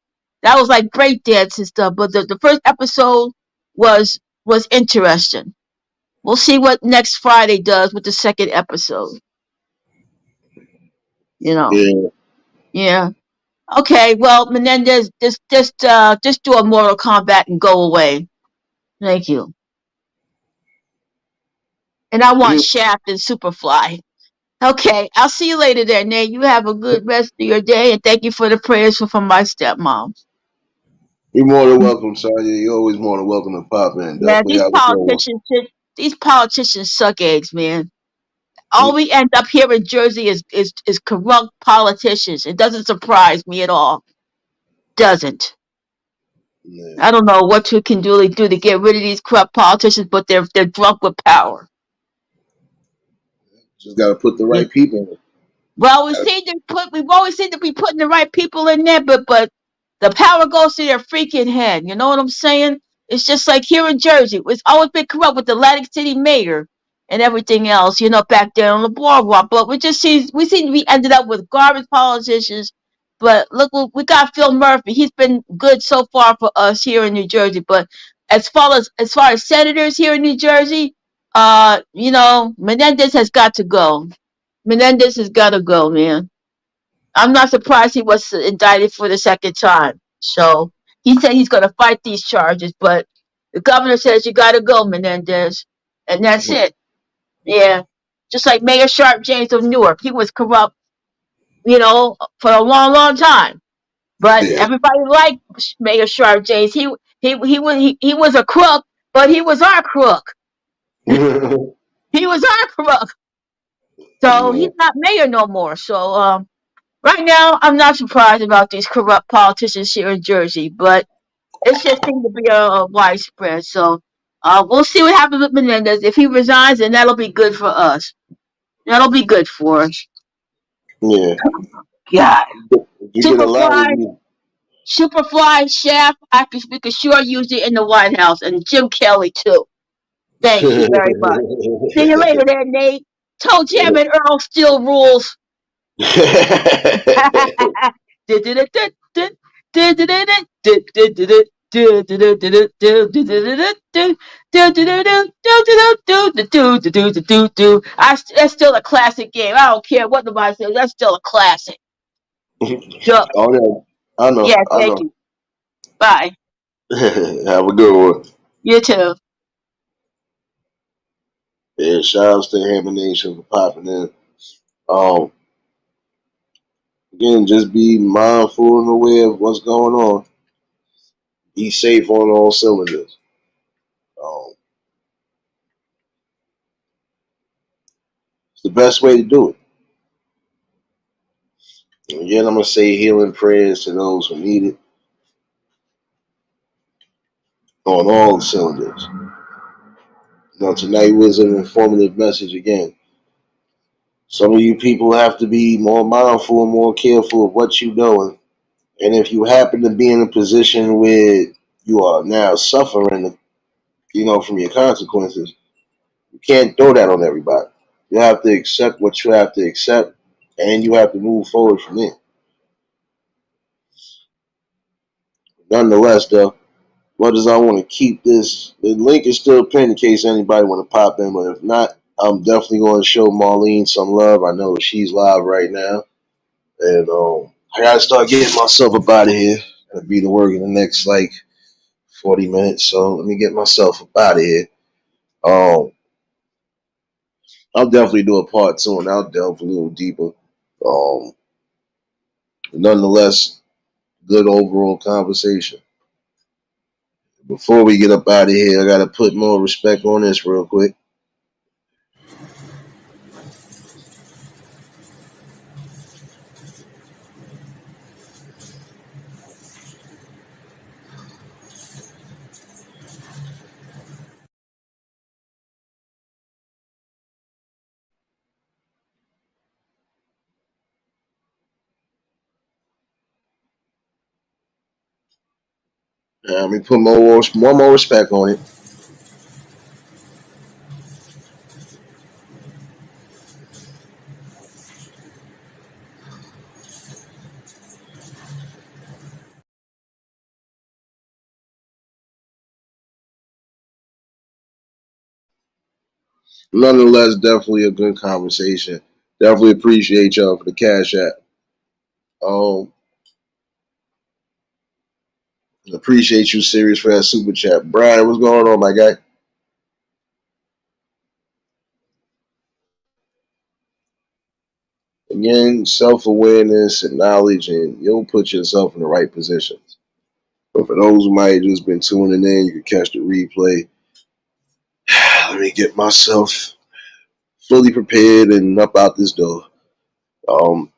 B: That was like breakdance and stuff. But the first episode was interesting. We'll see what next Friday does with the second episode. You know.
A: Yeah.
B: Yeah. Okay, well, Menendez, just do a Mortal Kombat and go away. Thank you. And I want
A: You
B: Shaft and Superfly. Okay, I'll see you later there, Nate. You have a good rest of your day, and thank you for the prayers from my stepmom.
A: you're more than welcome, Sonya. You're always more than welcome to pop in.
B: Man,
A: Definitely have a good one.
B: these politicians suck eggs, man. All we end up here in Jersey is corrupt politicians. It doesn't surprise me at all. Doesn't.
A: Yeah.
B: I don't know what you can really do to get rid of these corrupt politicians, but they're drunk with power.
A: Just gotta put the
B: Yeah.
A: right people in.
B: Well, we've always seen to be putting the right people in there, but the power goes to their freaking head. You know what I'm saying? It's just like here in Jersey. It's always been corrupt with the Atlantic City mayor and everything else, back there on the boardwalk. But we seem to be ended up with garbage politicians. But look, we got Phil Murphy. He's been good so far for us here in New Jersey. But as far as senators here in New Jersey, Menendez has got to go. Menendez has got to go, man. I'm not surprised he was indicted for the second time. So he said he's going to fight these charges, but the governor says you got to go, Menendez, and that's it. Yeah, just like Mayor Sharp James of Newark, he was corrupt, for a long, long time. But
A: Yeah.
B: everybody liked Mayor Sharp James. He was a crook, but he was our crook. He was our crook. So
A: Yeah.
B: he's not mayor no more. So right now, I'm not surprised about these corrupt politicians here in Jersey, but it just seems to be widespread. So we'll see what happens with Menendez. If he resigns, then that'll be good for us. That'll be good for us.
A: Yeah.
B: God.
A: If you get a lot of
B: Superfly,
A: you.
B: Superfly, Shaft, we could sure use it in the White House, and Jim Kelly, too. Thank you very much. See you later there, Nate. Toe Jam and Earl still rules. That's still a classic game. I don't care what nobody says. That's still a classic. Sure.
A: Oh yeah. I know.
B: Yeah,
A: I
B: thank
A: know.
B: you. Bye.
A: Have a good one.
B: You too.
A: Yeah, shout outs to Hammer Nation for popping in. Um, Again, just be mindful and aware of what's going on. Be safe on all cylinders. Um, it's the best way to do it. And again, I'm gonna say healing prayers to those who need it on all cylinders. Tonight was an informative message again. Some of you people have to be more mindful and more careful of what you're doing. And if you happen to be in a position where you are now suffering, from your consequences, you can't throw that on everybody. You have to accept what you have to accept, and you have to move forward from there. Nonetheless, though, much as I want to keep this, the link is still pinned in case anybody want to pop in. But if not, I'm definitely going to show Marlene some love. I know she's live right now, and I gotta start getting myself up out of here. Gonna be to work in the next 40 minutes, so let me get myself up out of here. Um, I'll definitely do a part two, and I'll delve a little deeper. Um, Nonetheless, good overall conversation. Before we get up out of here, I gotta put more respect on this real quick. Let me put more respect on it. Nonetheless, definitely a good conversation. Definitely appreciate y'all for the cash app. Um, Appreciate you, Sirius, for that super chat. Brian, what's going on, my guy? Again, self awareness and knowledge, and you'll put yourself in the right positions. But for those who might have just been tuning in, you can catch the replay. Let me get myself fully prepared and up out this door. Um,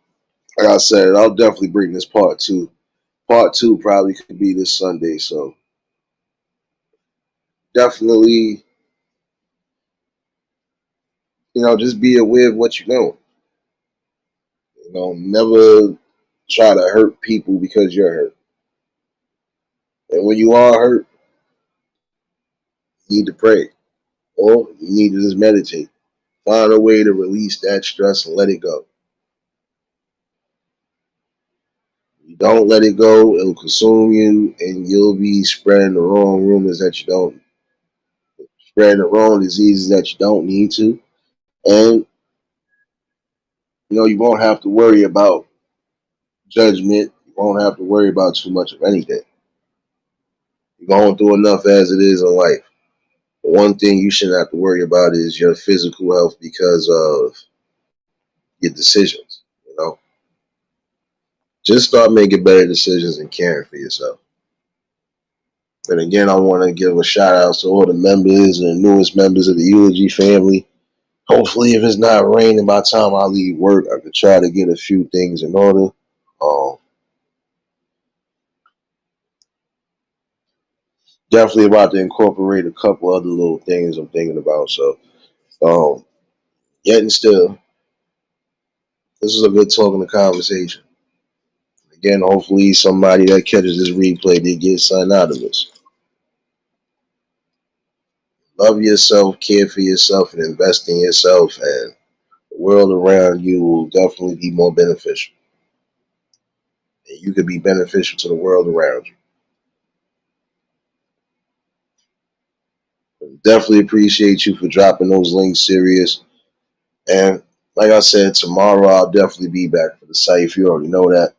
A: like I said, I'll definitely bring this part two. Part two probably could be this Sunday, so definitely, just be aware of what you're doing. Never try to hurt people because you're hurt. And when you are hurt, you need to pray or you need to just meditate. Find a way to release that stress and let it go. You don't let it go, it'll consume you, and you'll be spreading the wrong rumors that you don't, spreading the wrong diseases that you don't need to. And, you won't have to worry about judgment. You won't have to worry about too much of anything. You're going through enough as it is in life. One thing you shouldn't have to worry about is your physical health because of your decisions. Just start making better decisions and caring for yourself. And again, I want to give a shout out to all the members and the newest members of the Eulogy family. Hopefully, if it's not raining by the time I leave work, I could try to get a few things in order. Definitely about to incorporate a couple other little things I'm thinking about. So, yet and still, this is a good talking and conversation. Again, hopefully somebody that catches this replay did get something out of this. Love yourself, care for yourself, and invest in yourself, and the world around you will definitely be more beneficial. And you could be beneficial to the world around you. Definitely appreciate you for dropping those links, Sirius. And like I said, tomorrow I'll definitely be back for the site. You already know that.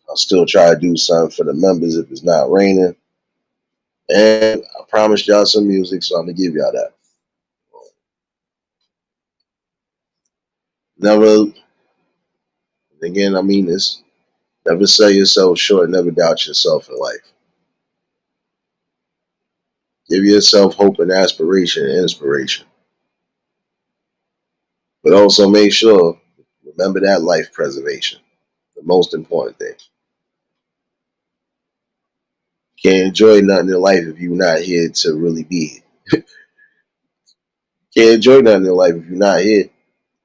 A: I'll still try to do something for the members if it's not raining. And I promised y'all some music, so I'm going to give y'all that. Never, again, I mean this, never sell yourself short, never doubt yourself in life. Give yourself hope and aspiration and inspiration. But also make sure, remember that life preservation, the most important thing. Can't enjoy nothing in life if you're not here to really be here. Can't enjoy nothing in life if you're not here.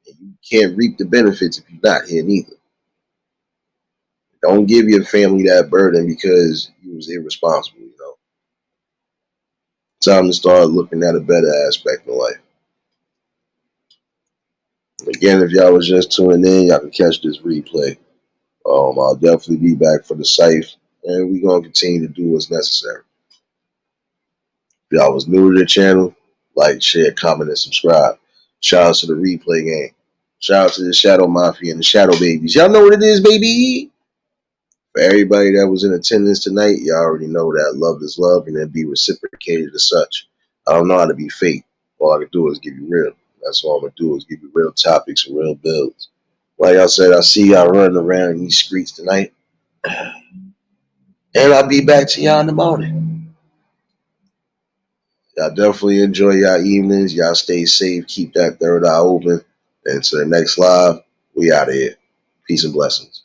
A: And you can't reap the benefits if you're not here neither. Don't give your family that burden because you was irresponsible, you know. Time to start looking at a better aspect of life. Again, if y'all was just tuning in, y'all can catch this replay. I'll definitely be back for the site, and we're gonna continue to do what's necessary. If y'all was new to the channel, like, share, comment, and subscribe. Shout out to the replay gang. Shout out to the Shadow Mafia and the Shadow Babies. Y'all know what it is, baby. For everybody that was in attendance tonight, y'all already know that love is love and it be reciprocated as such. I don't know how to be fake. All I can do is give you real. That's all I'm gonna do is give you real topics and real builds. Like I said, I see y'all running around in these streets tonight. And I'll be back to y'all in the morning. Y'all definitely enjoy y'all evenings. Y'all stay safe. Keep that third eye open. And to the next live, we out of here. Peace and blessings.